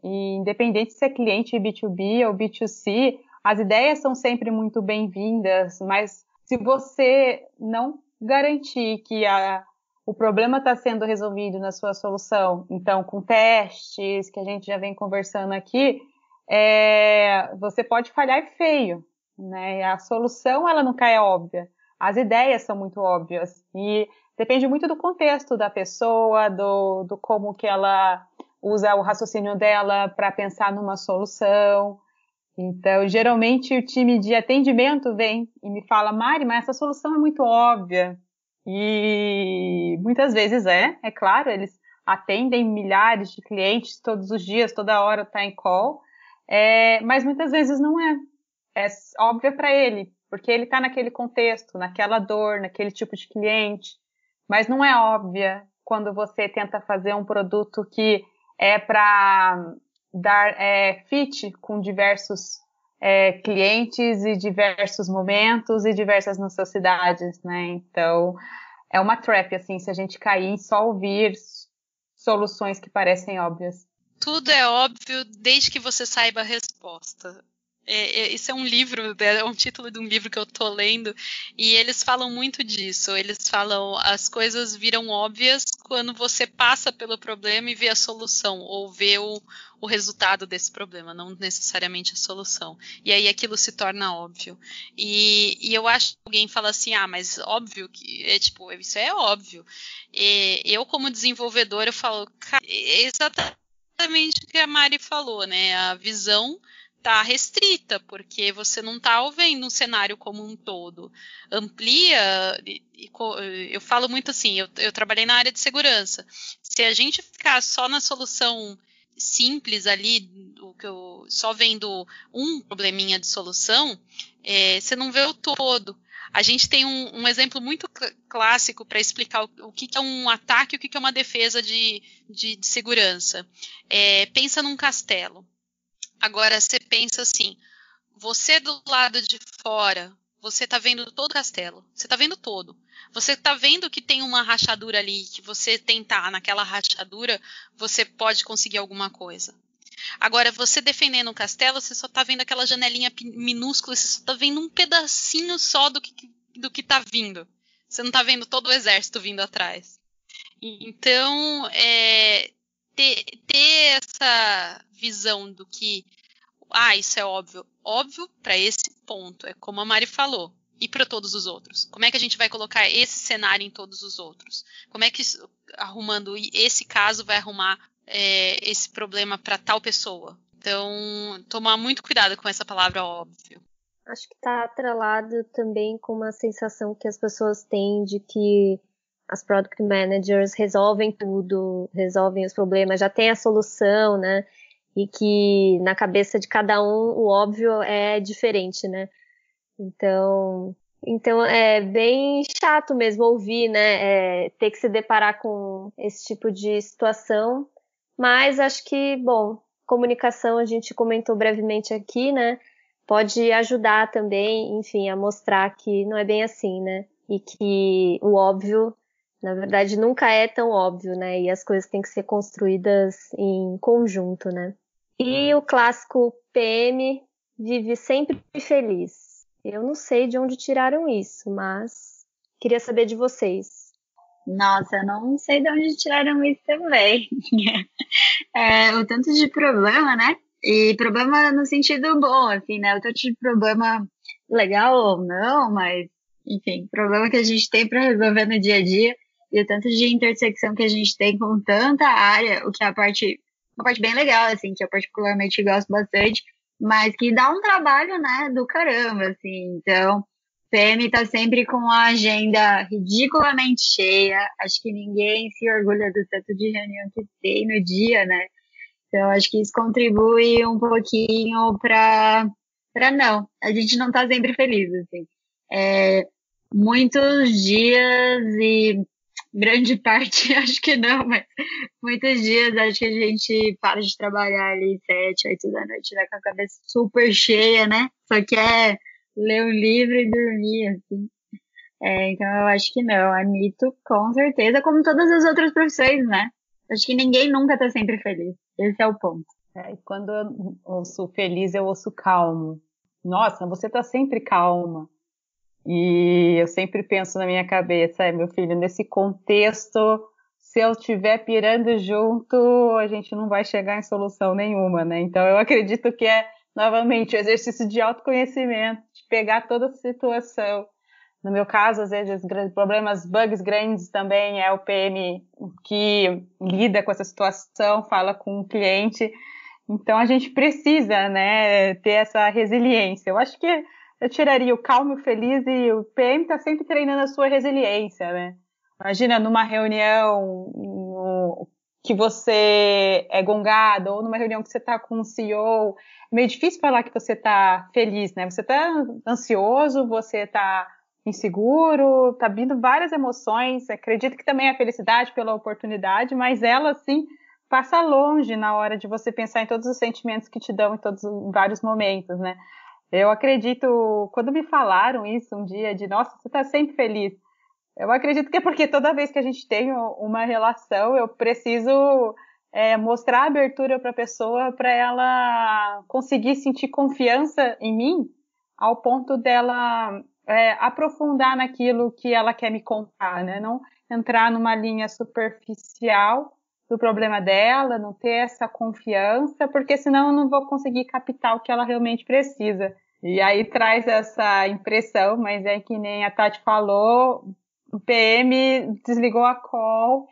independente se é cliente B2B ou B2C, as ideias são sempre muito bem-vindas, mas se você não garantir que o problema está sendo resolvido na sua solução, então, com testes, que a gente já vem conversando aqui, você pode falhar feio, né? A solução, ela nunca é óbvia. As ideias são muito óbvias e depende muito do contexto da pessoa, do como que ela usa o raciocínio dela para pensar numa solução. Então, geralmente, o time de atendimento vem e me fala, Mari, mas essa solução é muito óbvia. E muitas vezes é claro, eles atendem milhares de clientes todos os dias, toda hora tá em call, mas muitas vezes não é óbvia para ele, porque ele está naquele contexto, naquela dor, naquele tipo de cliente, mas não é óbvia quando você tenta fazer um produto que é para dar fit com diversos clientes e diversos momentos e diversas necessidades, né? Então, é uma trap, assim, se a gente cair em só ouvir soluções que parecem óbvias. Tudo é óbvio desde que você saiba a resposta. Esse é um livro, é um título de um livro que eu tô lendo, e eles falam muito disso. Eles falam, as coisas viram óbvias quando você passa pelo problema e vê a solução, ou vê o resultado desse problema, não necessariamente a solução. E aí aquilo se torna óbvio. E eu acho que alguém fala assim, mas óbvio que isso é óbvio. Eu, como desenvolvedor, eu falo, cara, exatamente o que a Mari falou, né? A visão está restrita, porque você não está vendo um cenário como um todo. Amplia, eu falo muito assim, eu trabalhei na área de segurança. Se a gente ficar só na solução simples ali, só vendo um probleminha de solução, você não vê o todo. A gente tem um exemplo muito clássico para explicar o que é um ataque e o que é uma defesa de segurança. Pensa num castelo. Agora, você pensa assim, você do lado de fora, você está vendo todo o castelo, você está vendo todo. Você está vendo que tem uma rachadura ali, que você tentar naquela rachadura, você pode conseguir alguma coisa. Agora, você defendendo o castelo, você só está vendo aquela janelinha minúscula, você só está vendo um pedacinho só do que está vindo. Você não está vendo todo o exército vindo atrás. Então, ter essa visão do que, isso é óbvio. Óbvio para esse ponto, é como a Mari falou. E para todos os outros? Como é que a gente vai colocar esse cenário em todos os outros? Como é que, arrumando esse caso, vai arrumar esse problema para tal pessoa? Então, tomar muito cuidado com essa palavra óbvio. Acho que está atrelado também com uma sensação que as pessoas têm de que as product managers resolvem tudo, resolvem os problemas, já tem a solução, né? E que na cabeça de cada um o óbvio é diferente, né? Então é bem chato mesmo ouvir, né? Ter que se deparar com esse tipo de situação. Mas acho que, bom, comunicação a gente comentou brevemente aqui, né? Pode ajudar também, enfim, a mostrar que não é bem assim, né? E que o óbvio, na verdade, nunca é tão óbvio, né? E as coisas têm que ser construídas em conjunto, né? E o clássico PM vive sempre feliz. Eu não sei de onde tiraram isso, mas queria saber de vocês. Nossa, eu não sei de onde tiraram isso também. O tanto de problema, né? E problema no sentido bom, assim, né? O tanto de problema legal ou não, mas, enfim, problema que a gente tem para resolver no dia a dia e o tanto de intersecção que a gente tem com tanta área, o que é uma parte bem legal, assim, que eu particularmente gosto bastante, mas que dá um trabalho, né, do caramba, assim. Então, PM tá sempre com a agenda ridiculamente cheia. Acho que ninguém se orgulha do tanto de reunião que tem no dia, né? Então, acho que isso contribui um pouquinho para não. A gente não tá sempre feliz, assim. Muitos dias e grande parte, acho que não, mas muitos dias acho que a gente para de trabalhar ali 7, 8 da noite, né, com a cabeça super cheia, né? Só quer ler um livro e dormir, assim. Então eu acho que não. A mito, com certeza, como todas as outras profissões, né? Acho que ninguém nunca tá sempre feliz. Esse é o ponto. E quando eu ouço feliz, eu ouço calmo. Nossa, você tá sempre calma. E eu sempre penso na minha cabeça, meu filho, nesse contexto, se eu estiver pirando junto, a gente não vai chegar em solução nenhuma, né? Então eu acredito que novamente, o exercício de autoconhecimento, de pegar toda a situação. No meu caso, às vezes, problemas, bugs grandes também é o PM que lida com essa situação, fala com o cliente. Então, a gente precisa, né, ter essa resiliência. Eu acho que eu tiraria o calmo e o feliz e o PM está sempre treinando a sua resiliência, né? Imagina numa reunião que você é gongado ou numa reunião que você está com um CEO. É meio difícil falar que você está feliz, né? Você está ansioso, você está inseguro, está vindo várias emoções. Acredito que também a felicidade pela oportunidade, mas ela, sim, passa longe na hora de você pensar em todos os sentimentos que te dão em vários momentos, né? Eu acredito, quando me falaram isso um dia, de nossa, você está sempre feliz. Eu acredito que é porque toda vez que a gente tem uma relação, eu preciso mostrar abertura para a pessoa, para ela conseguir sentir confiança em mim, ao ponto dela aprofundar naquilo que ela quer me contar, né? Não entrar numa linha superficial do problema dela, não ter essa confiança, porque senão eu não vou conseguir captar o que ela realmente precisa. E aí traz essa impressão, mas é que nem a Tati falou, o PM desligou a call,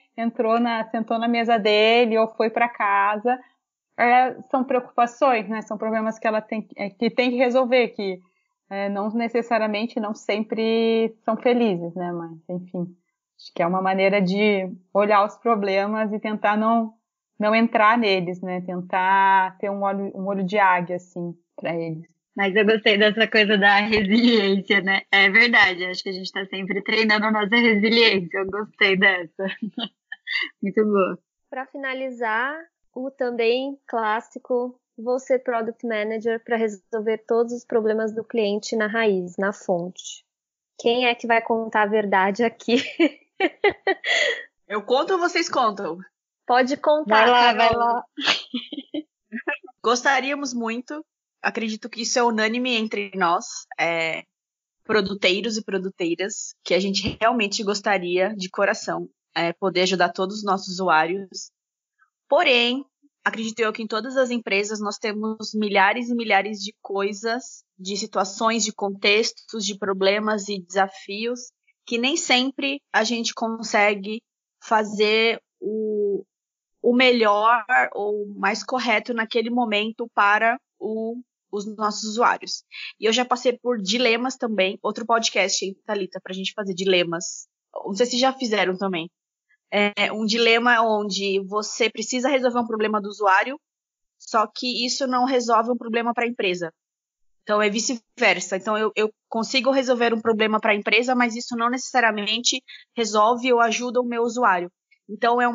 sentou na mesa dele ou foi para casa. são preocupações, né? São problemas que ela tem que resolver, que não necessariamente, não sempre são felizes, né? Mas, enfim, acho que é uma maneira de olhar os problemas e tentar não entrar neles, né? Tentar ter um olho de águia, assim, para eles. Mas eu gostei dessa coisa da resiliência, né? É verdade, acho que a gente está sempre treinando a nossa resiliência. Eu gostei dessa. Muito boa. Para finalizar, o também clássico, vou ser Product Manager para resolver todos os problemas do cliente na raiz, na fonte. Quem é que vai contar a verdade aqui? Eu conto ou vocês contam? Pode contar, Carol. Vai lá. Gostaríamos muito, acredito que isso é unânime entre nós, produteiros e produteiras, que a gente realmente gostaria, de coração, poder ajudar todos os nossos usuários. Porém, acredito eu que em todas as empresas nós temos milhares e milhares de coisas, de situações, de contextos, de problemas e desafios, que nem sempre a gente consegue fazer o melhor ou mais correto naquele momento para os nossos usuários. E eu já passei por dilemas também, outro podcast, hein, Thalita, para a gente fazer dilemas. Não sei se já fizeram também. Um dilema onde você precisa resolver um problema do usuário, só que isso não resolve um problema para a empresa. Então, é vice-versa. Então, eu consigo resolver um problema para a empresa, mas isso não necessariamente resolve ou ajuda o meu usuário. Então, é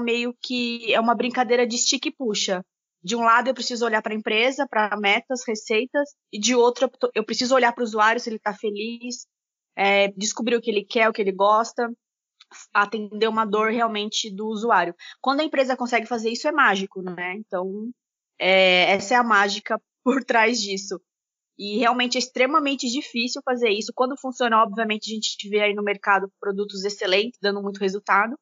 uma brincadeira de estica e puxa. De um lado, eu preciso olhar para a empresa, para metas, receitas, e de outro, eu preciso olhar para o usuário, se ele está feliz, descobrir o que ele quer, o que ele gosta, atender uma dor realmente do usuário. Quando a empresa consegue fazer isso, é mágico, né? Então, essa é a mágica por trás disso. E realmente é extremamente difícil fazer isso. Quando funciona, obviamente, a gente vê aí no mercado produtos excelentes, dando muito resultado.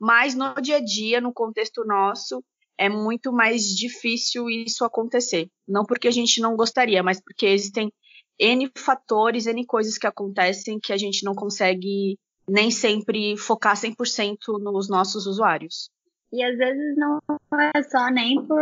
Mas no dia a dia, no contexto nosso, é muito mais difícil isso acontecer. Não porque a gente não gostaria, mas porque existem N fatores, N coisas que acontecem que a gente não consegue nem sempre focar 100% nos nossos usuários. E às vezes não é só nem por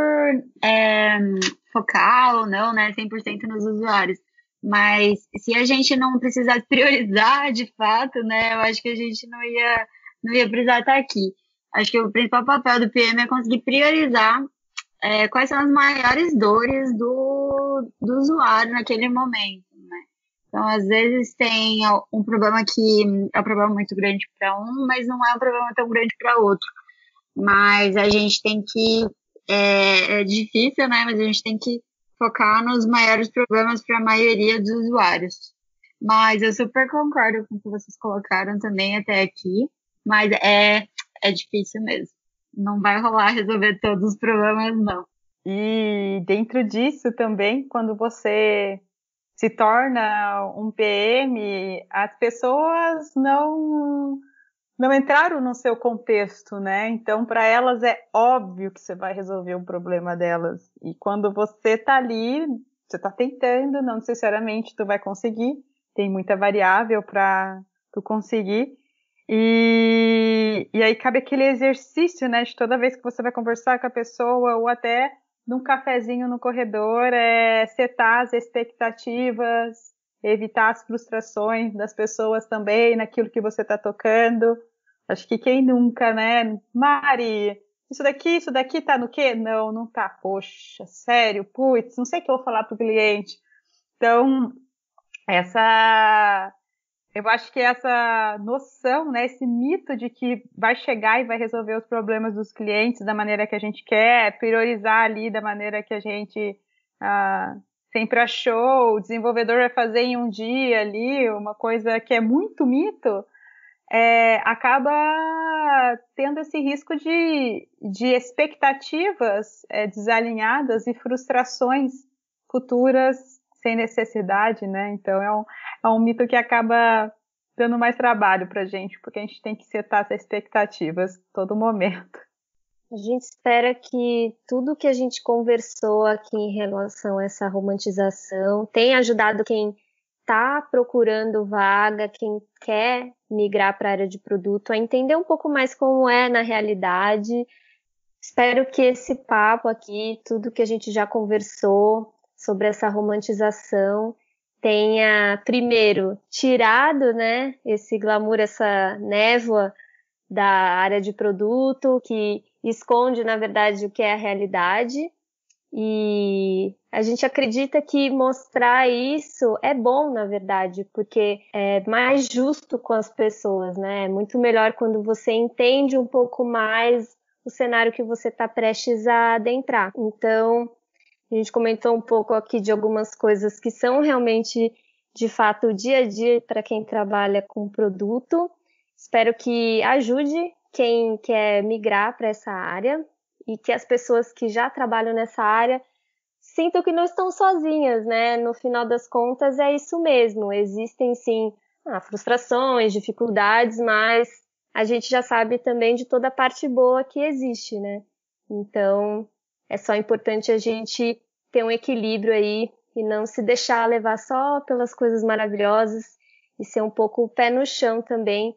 focar ou não, né, 100% nos usuários. Mas se a gente não precisasse priorizar de fato, né, eu acho que a gente não ia precisar estar aqui. Acho que o principal papel do PM é conseguir priorizar quais são as maiores dores do usuário naquele momento, né? Então, às vezes tem um problema que é um problema muito grande para um, mas não é um problema tão grande para outro. Mas a gente tem que, é difícil, né? Mas a gente tem que focar nos maiores problemas para a maioria dos usuários. Mas eu super concordo com o que vocês colocaram também até aqui, mas é difícil mesmo. Não vai rolar resolver todos os problemas, não. E dentro disso também, quando você se torna um PM, as pessoas não entraram no seu contexto, né? Então, para elas é óbvio que você vai resolver o problema delas. E quando você está ali, você está tentando, não necessariamente tu vai conseguir. Tem muita variável para tu conseguir. E aí cabe aquele exercício, né? De toda vez que você vai conversar com a pessoa ou até num cafezinho no corredor, setar as expectativas, evitar as frustrações das pessoas também naquilo que você está tocando. Acho que quem nunca, né? Mari, isso daqui tá no quê? Não tá. Poxa, sério, putz, não sei o que eu vou falar pro cliente. Então, eu acho que essa noção, né, esse mito de que vai chegar e vai resolver os problemas dos clientes da maneira que a gente quer, priorizar ali da maneira que a gente sempre achou, o desenvolvedor vai fazer em um dia ali, uma coisa que é muito mito, acaba tendo esse risco de expectativas desalinhadas e frustrações futuras sem necessidade, né? Então é um mito que acaba dando mais trabalho pra gente, porque a gente tem que setar essas expectativas todo momento. A gente espera que tudo que a gente conversou aqui em relação a essa romantização tenha ajudado quem está procurando vaga, quem quer migrar para a área de produto, a entender um pouco mais como é na realidade, Espero que esse papo aqui, tudo que a gente já conversou sobre essa romantização, tenha, primeiro, tirado, né, esse glamour, essa névoa da área de produto, que esconde, na verdade, o que é a realidade. E a gente acredita que mostrar isso é bom, na verdade, porque é mais justo com as pessoas, né? É muito melhor quando você entende um pouco mais o cenário que você está prestes a adentrar. Então, a gente comentou um pouco aqui de algumas coisas que são realmente, de fato, o dia a dia para quem trabalha com produto. Espero que ajude quem quer migrar para essa área e que as pessoas que já trabalham nessa área sintam que não estão sozinhas, né? No final das contas, é isso mesmo. Existem, sim, frustrações, dificuldades, mas a gente já sabe também de toda a parte boa que existe, né? Então, é só importante a gente ter um equilíbrio aí e não se deixar levar só pelas coisas maravilhosas e ser um pouco o pé no chão também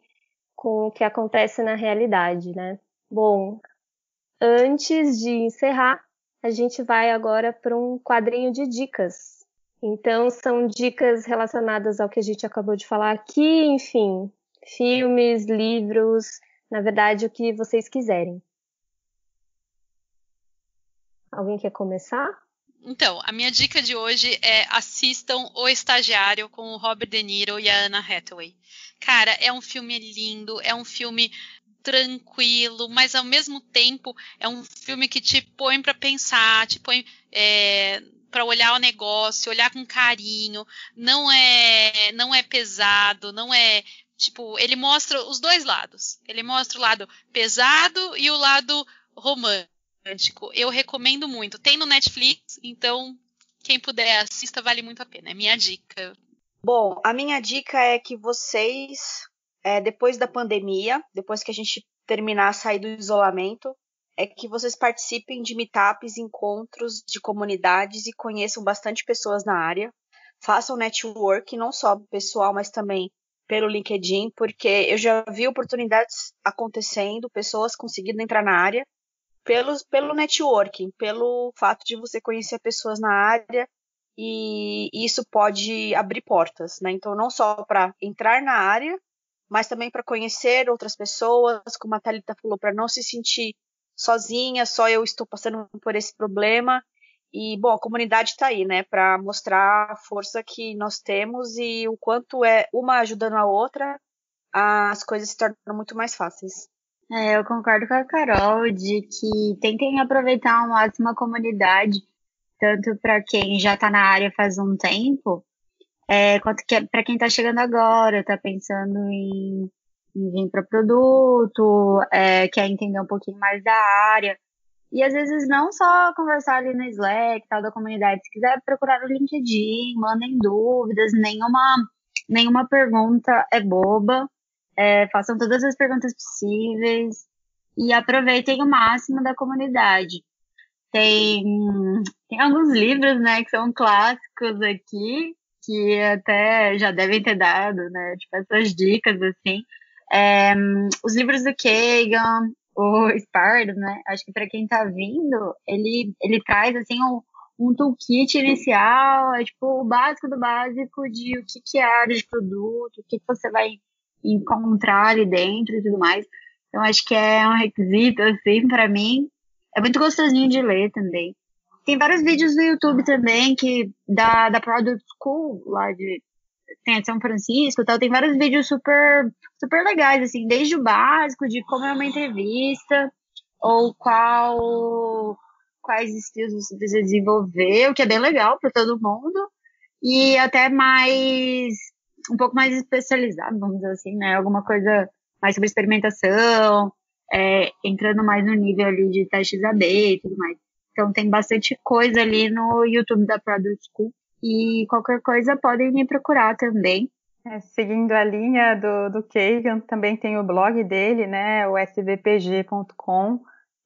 com o que acontece na realidade, né? Bom, antes de encerrar, a gente vai agora para um quadrinho de dicas. Então, são dicas relacionadas ao que a gente acabou de falar aqui, enfim, filmes, livros, na verdade, o que vocês quiserem. Alguém quer começar? Então, a minha dica de hoje é assistam O Estagiário com o Robert De Niro e a Anne Hathaway. Cara, é um filme lindo, é um filme tranquilo, mas ao mesmo tempo é um filme que te põe para pensar, te põe para olhar o negócio, olhar com carinho. Não é pesado, não é tipo, ele mostra os dois lados. Ele mostra o lado pesado e o lado romântico. Eu recomendo muito. Tem no Netflix, então quem puder assista, vale muito a pena. É minha dica. Bom, a minha dica é que vocês, depois da pandemia, depois que a gente terminar a sair do isolamento, é que vocês participem de meetups, encontros de comunidades e conheçam bastante pessoas na área. Façam network, não só pessoal, mas também pelo LinkedIn, porque eu já vi oportunidades acontecendo, pessoas conseguindo entrar na área, pelo networking, pelo fato de você conhecer pessoas na área, e isso pode abrir portas, né? Então, não só para entrar na área, mas também para conhecer outras pessoas, como a Thalita falou, para não se sentir sozinha, só eu estou passando por esse problema. E, bom, a comunidade está aí, né, para mostrar a força que nós temos e o quanto é uma ajudando a outra, as coisas se tornam muito mais fáceis. Eu concordo com a Carol de que tentem aproveitar ao máximo a comunidade, tanto para quem já está na área faz um tempo, quanto que para quem está chegando agora, está pensando em vir para produto, quer entender um pouquinho mais da área. E às vezes não só conversar ali no Slack, tal, da comunidade. Se quiser procurar no LinkedIn, mandem dúvidas, nenhuma pergunta é boba. Façam todas as perguntas possíveis e aproveitem o máximo da comunidade. Tem alguns livros, né, que são clássicos aqui, que até já devem ter dado, né, tipo essas dicas, assim. Os livros do Kagan, o Spardo, né, acho que para quem tá vindo, ele traz, assim, um toolkit inicial, tipo, o básico do básico de o que é a área de produto, o que você vai encontrar ali dentro e tudo mais. Então, acho que é um requisito, assim, para mim. É muito gostosinho de ler também. Tem vários vídeos no YouTube também, que da Product School, tem a São Francisco e tal, tem vários vídeos super, super legais, assim, desde o básico, de como é uma entrevista, ou quais skills você precisa desenvolver, o que é bem legal para todo mundo, e até um pouco mais especializado, vamos dizer assim, né, alguma coisa mais sobre experimentação, entrando mais no nível ali de testes AB e tudo mais. Então tem bastante coisa ali no YouTube da Product School. E qualquer coisa podem me procurar também. Seguindo a linha do Kagan, também tem o blog dele, né, o svpg.com,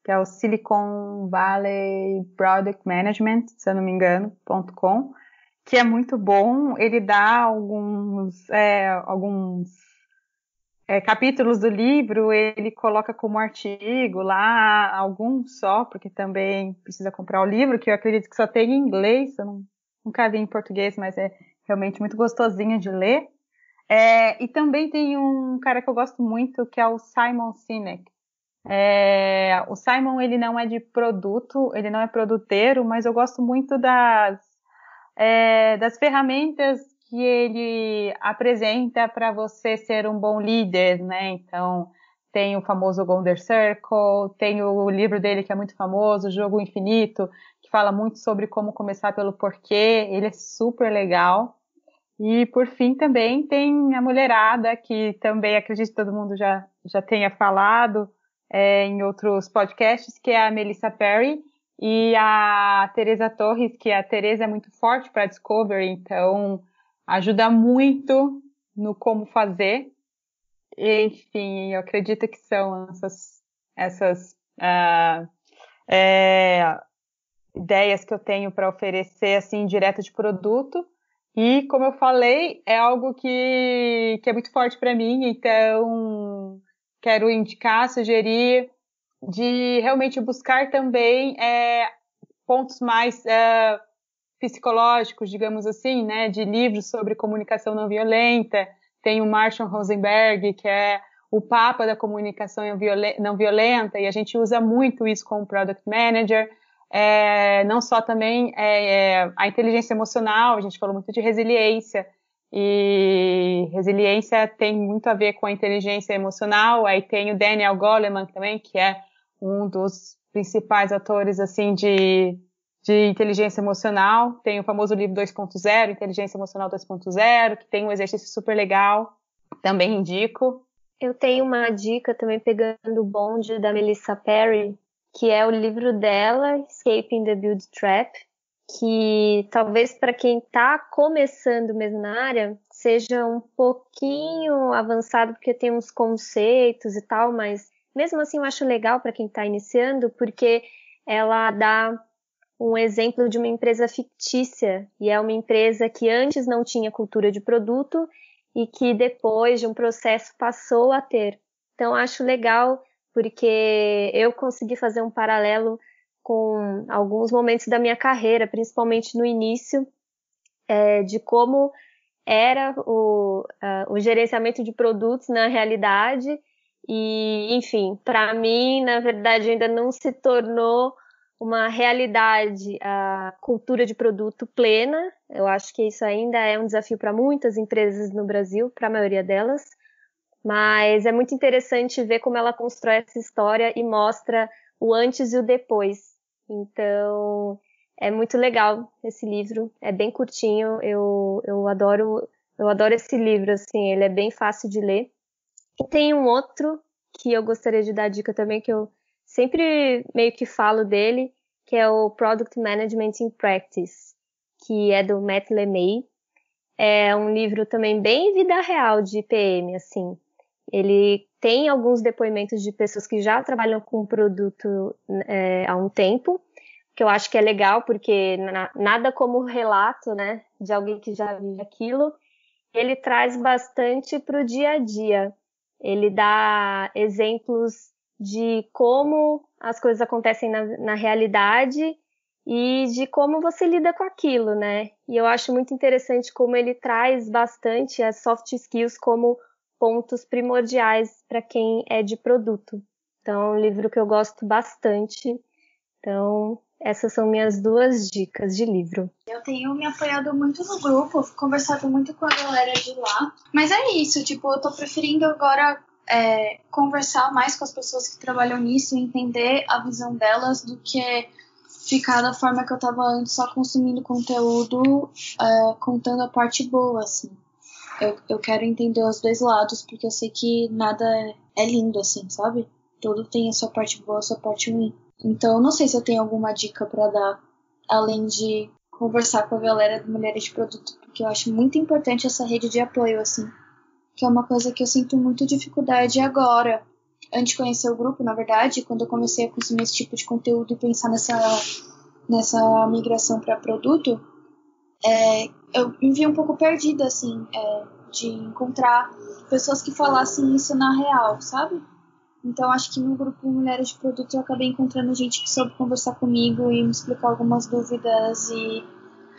que é o Silicon Valley Product Management, se eu não me engano, .com, que é muito bom. Ele dá alguns capítulos do livro, ele coloca como artigo lá, alguns só, porque também precisa comprar o livro, que eu acredito que só tem em inglês, eu nunca vi em português, mas é realmente muito gostosinho de ler. E também tem um cara que eu gosto muito, que é o Simon Sinek. O Simon, ele não é de produto, ele não é produteiro, mas eu gosto muito das ferramentas que ele apresenta para você ser um bom líder, né? Então, tem o famoso Golden Circle, tem o livro dele que é muito famoso, O Jogo Infinito, que fala muito sobre como começar pelo porquê, ele é super legal. E, por fim, também tem a mulherada, que também acredito que todo mundo já tenha falado em outros podcasts, que é a Melissa Perry e a Teresa Torres, que a Teresa é muito forte para Discovery, então ajuda muito no como fazer. Enfim, eu acredito que são essas ideias que eu tenho para oferecer, assim, direto de produto. E, como eu falei, é algo que é muito forte para mim, então quero indicar, sugerir, de realmente buscar também pontos mais psicológicos, digamos assim, né, de livros sobre comunicação não violenta. Tem o Marshall Rosenberg, que é o papa da comunicação não violenta, e a gente usa muito isso como Product Manager. Não só também a inteligência emocional, a gente falou muito de resiliência, e resiliência tem muito a ver com a inteligência emocional. Aí tem o Daniel Goleman também, que é um dos principais autores assim de inteligência emocional. Tem o famoso livro 2.0, Inteligência Emocional 2.0, que tem um exercício super legal, também indico. Eu tenho uma dica também pegando o bonde da Melissa Perry, que é o livro dela, Escaping the Build Trap, que talvez para quem está começando mesmo na área seja um pouquinho avançado, porque tem uns conceitos e tal, mas mesmo assim eu acho legal para quem está iniciando, porque ela dá um exemplo de uma empresa fictícia, e é uma empresa que antes não tinha cultura de produto e que depois de um processo passou a ter. Então acho legal, porque eu consegui fazer um paralelo com alguns momentos da minha carreira, principalmente no início, de como era o gerenciamento de produtos na realidade. E, enfim, para mim, na verdade, ainda não se tornou uma realidade a cultura de produto plena. Eu acho que isso ainda é um desafio para muitas empresas no Brasil, para a maioria delas. Mas é muito interessante ver como ela constrói essa história e mostra o antes e o depois. Então, é muito legal esse livro, é bem curtinho, eu adoro esse livro, assim, ele é bem fácil de ler. E tem um outro que eu gostaria de dar dica também, que eu sempre meio que falo dele, que é o Product Management in Practice, que é do Matt LeMay. É um livro também bem vida real de PM, assim. Ele tem alguns depoimentos de pessoas que já trabalham com o produto há um tempo, que eu acho que é legal, porque nada como relato, né, de alguém que já vive aquilo. Ele traz bastante para o dia a dia. Ele dá exemplos de como as coisas acontecem na realidade e de como você lida com aquilo, né? E eu acho muito interessante como ele traz bastante as soft skills como pontos primordiais para quem é de produto. Então, é um livro que eu gosto bastante. Então, essas são minhas 2 dicas de livro. Eu tenho me apoiado muito no grupo, conversado muito com a galera de lá. Mas é isso, tipo, eu tô preferindo agora conversar mais com as pessoas que trabalham nisso e entender a visão delas do que ficar da forma que eu tava antes, só consumindo conteúdo, contando a parte boa, assim. Eu quero entender os 2 lados, porque eu sei que nada é lindo, assim, sabe? Tudo tem a sua parte boa, a sua parte ruim. Então, eu não sei se eu tenho alguma dica pra dar, além de conversar com a galera de Mulheres de Produto, porque eu acho muito importante essa rede de apoio, assim, que é uma coisa que eu sinto muito dificuldade agora. Antes de conhecer o grupo, na verdade, quando eu comecei a consumir esse tipo de conteúdo e pensar nessa migração para produto, eu me vi um pouco perdida, assim, de encontrar pessoas que falassem isso na real, sabe? Então acho que no grupo Mulheres de Produto eu acabei encontrando gente que soube conversar comigo e me explicar algumas dúvidas e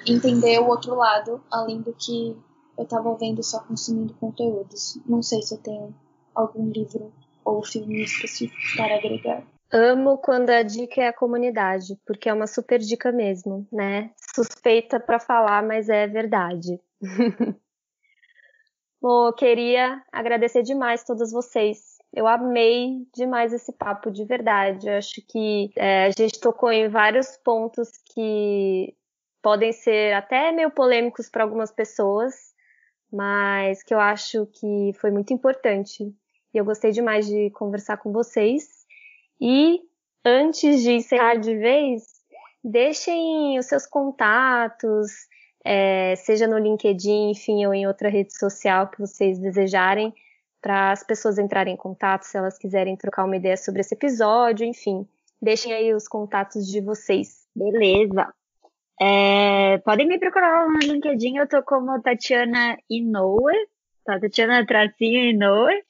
entender o outro lado, além do que eu estava vendo só consumindo conteúdos. Não sei se eu tenho algum livro ou filme específico para agregar. Amo quando a dica é a comunidade, porque é uma super dica mesmo, né? Suspeita para falar, mas é verdade. Bom, eu queria agradecer demais todas vocês. Eu amei demais esse papo, de verdade. Eu acho que a gente tocou em vários pontos que podem ser até meio polêmicos para algumas pessoas, mas que eu acho que foi muito importante. E eu gostei demais de conversar com vocês. E antes de encerrar de vez, deixem os seus contatos, seja no LinkedIn, enfim, ou em outra rede social que vocês desejarem, para as pessoas entrarem em contato, se elas quiserem trocar uma ideia sobre esse episódio, enfim. Deixem aí os contatos de vocês. Beleza. Podem me procurar no LinkedIn, eu tô como Tatiana Inoue, tá? Tatiana Tracinho Inoue.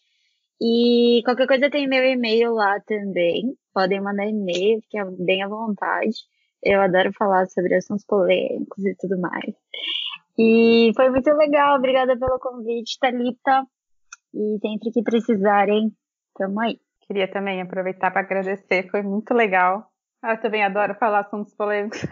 E qualquer coisa tem meu e-mail lá também. Podem mandar e-mail, fiquem bem à vontade. Eu adoro falar sobre assuntos polêmicos e tudo mais. E foi muito legal, obrigada pelo convite, Thalita. E sempre que precisarem, tamo aí. Queria também aproveitar para agradecer, foi muito legal. Eu também adoro falar assuntos polêmicos.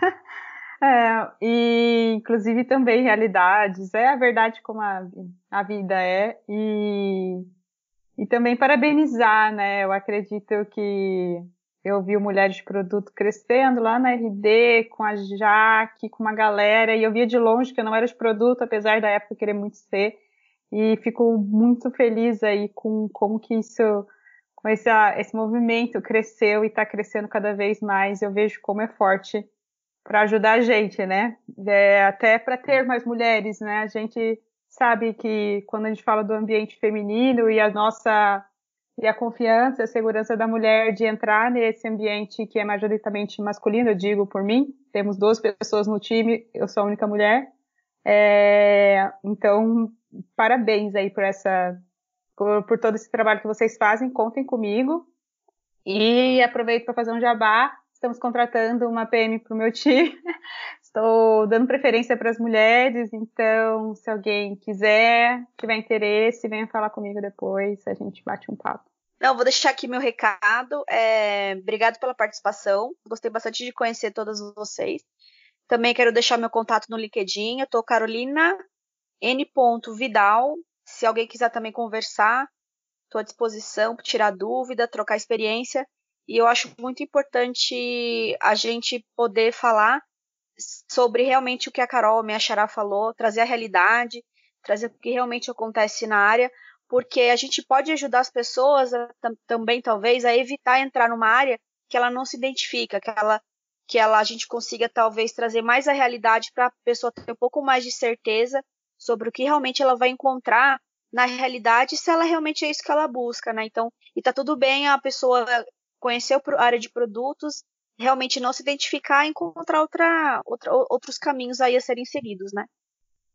E inclusive também realidades, é a verdade como a vida é. E também parabenizar, né? Eu acredito que eu vi o Mulheres de Produto crescendo lá na RD, com a Jaque, com uma galera, e eu via de longe que eu não era de produto, apesar da época querer muito ser. E fico muito feliz aí com como que esse movimento cresceu e está crescendo cada vez mais. Eu vejo como é forte para ajudar a gente, né? Até para ter mais mulheres, né? A gente sabe que quando a gente fala do ambiente feminino e a confiança, a segurança da mulher de entrar nesse ambiente que é majoritariamente masculino, eu digo por mim, temos 12 pessoas no time, eu sou a única mulher. Então, parabéns aí por todo esse trabalho que vocês fazem, contem comigo. E aproveito para fazer um jabá, estamos contratando uma PM para o meu time, estou dando preferência para as mulheres, então se alguém quiser, tiver interesse, venha falar comigo depois, a gente bate um papo. Não, vou deixar aqui meu recado, obrigado pela participação, gostei bastante de conhecer todas vocês. Também quero deixar meu contato no LinkedIn, eu tô Carolina N. Vidal. Se alguém quiser também conversar, estou à disposição para tirar dúvida, trocar experiência. E eu acho muito importante a gente poder falar sobre realmente o que a Carol, minha xará, falou, trazer a realidade, trazer o que realmente acontece na área, porque a gente pode ajudar as pessoas também, talvez, a evitar entrar numa área que ela não se identifica, que a gente consiga talvez trazer mais a realidade para a pessoa ter um pouco mais de certeza sobre o que realmente ela vai encontrar na realidade, se ela realmente é isso que ela busca, né? Então, e tá tudo bem a pessoa conhecer a área de produtos, realmente não se identificar e encontrar outros caminhos aí a serem seguidos, né?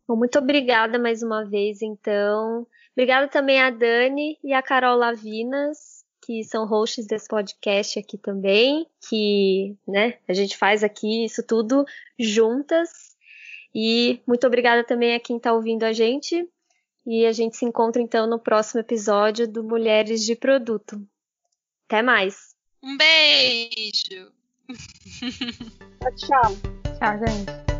Bom, muito obrigada mais uma vez, então. Obrigada também a Dani e a Carol Lavinas, que são hosts desse podcast aqui também, que, né, a gente faz aqui isso tudo juntas. E muito obrigada também a quem está ouvindo a gente. E a gente se encontra então no próximo episódio do Mulheres de Produto. Até mais! Um beijo! Tchau. Tchau, gente.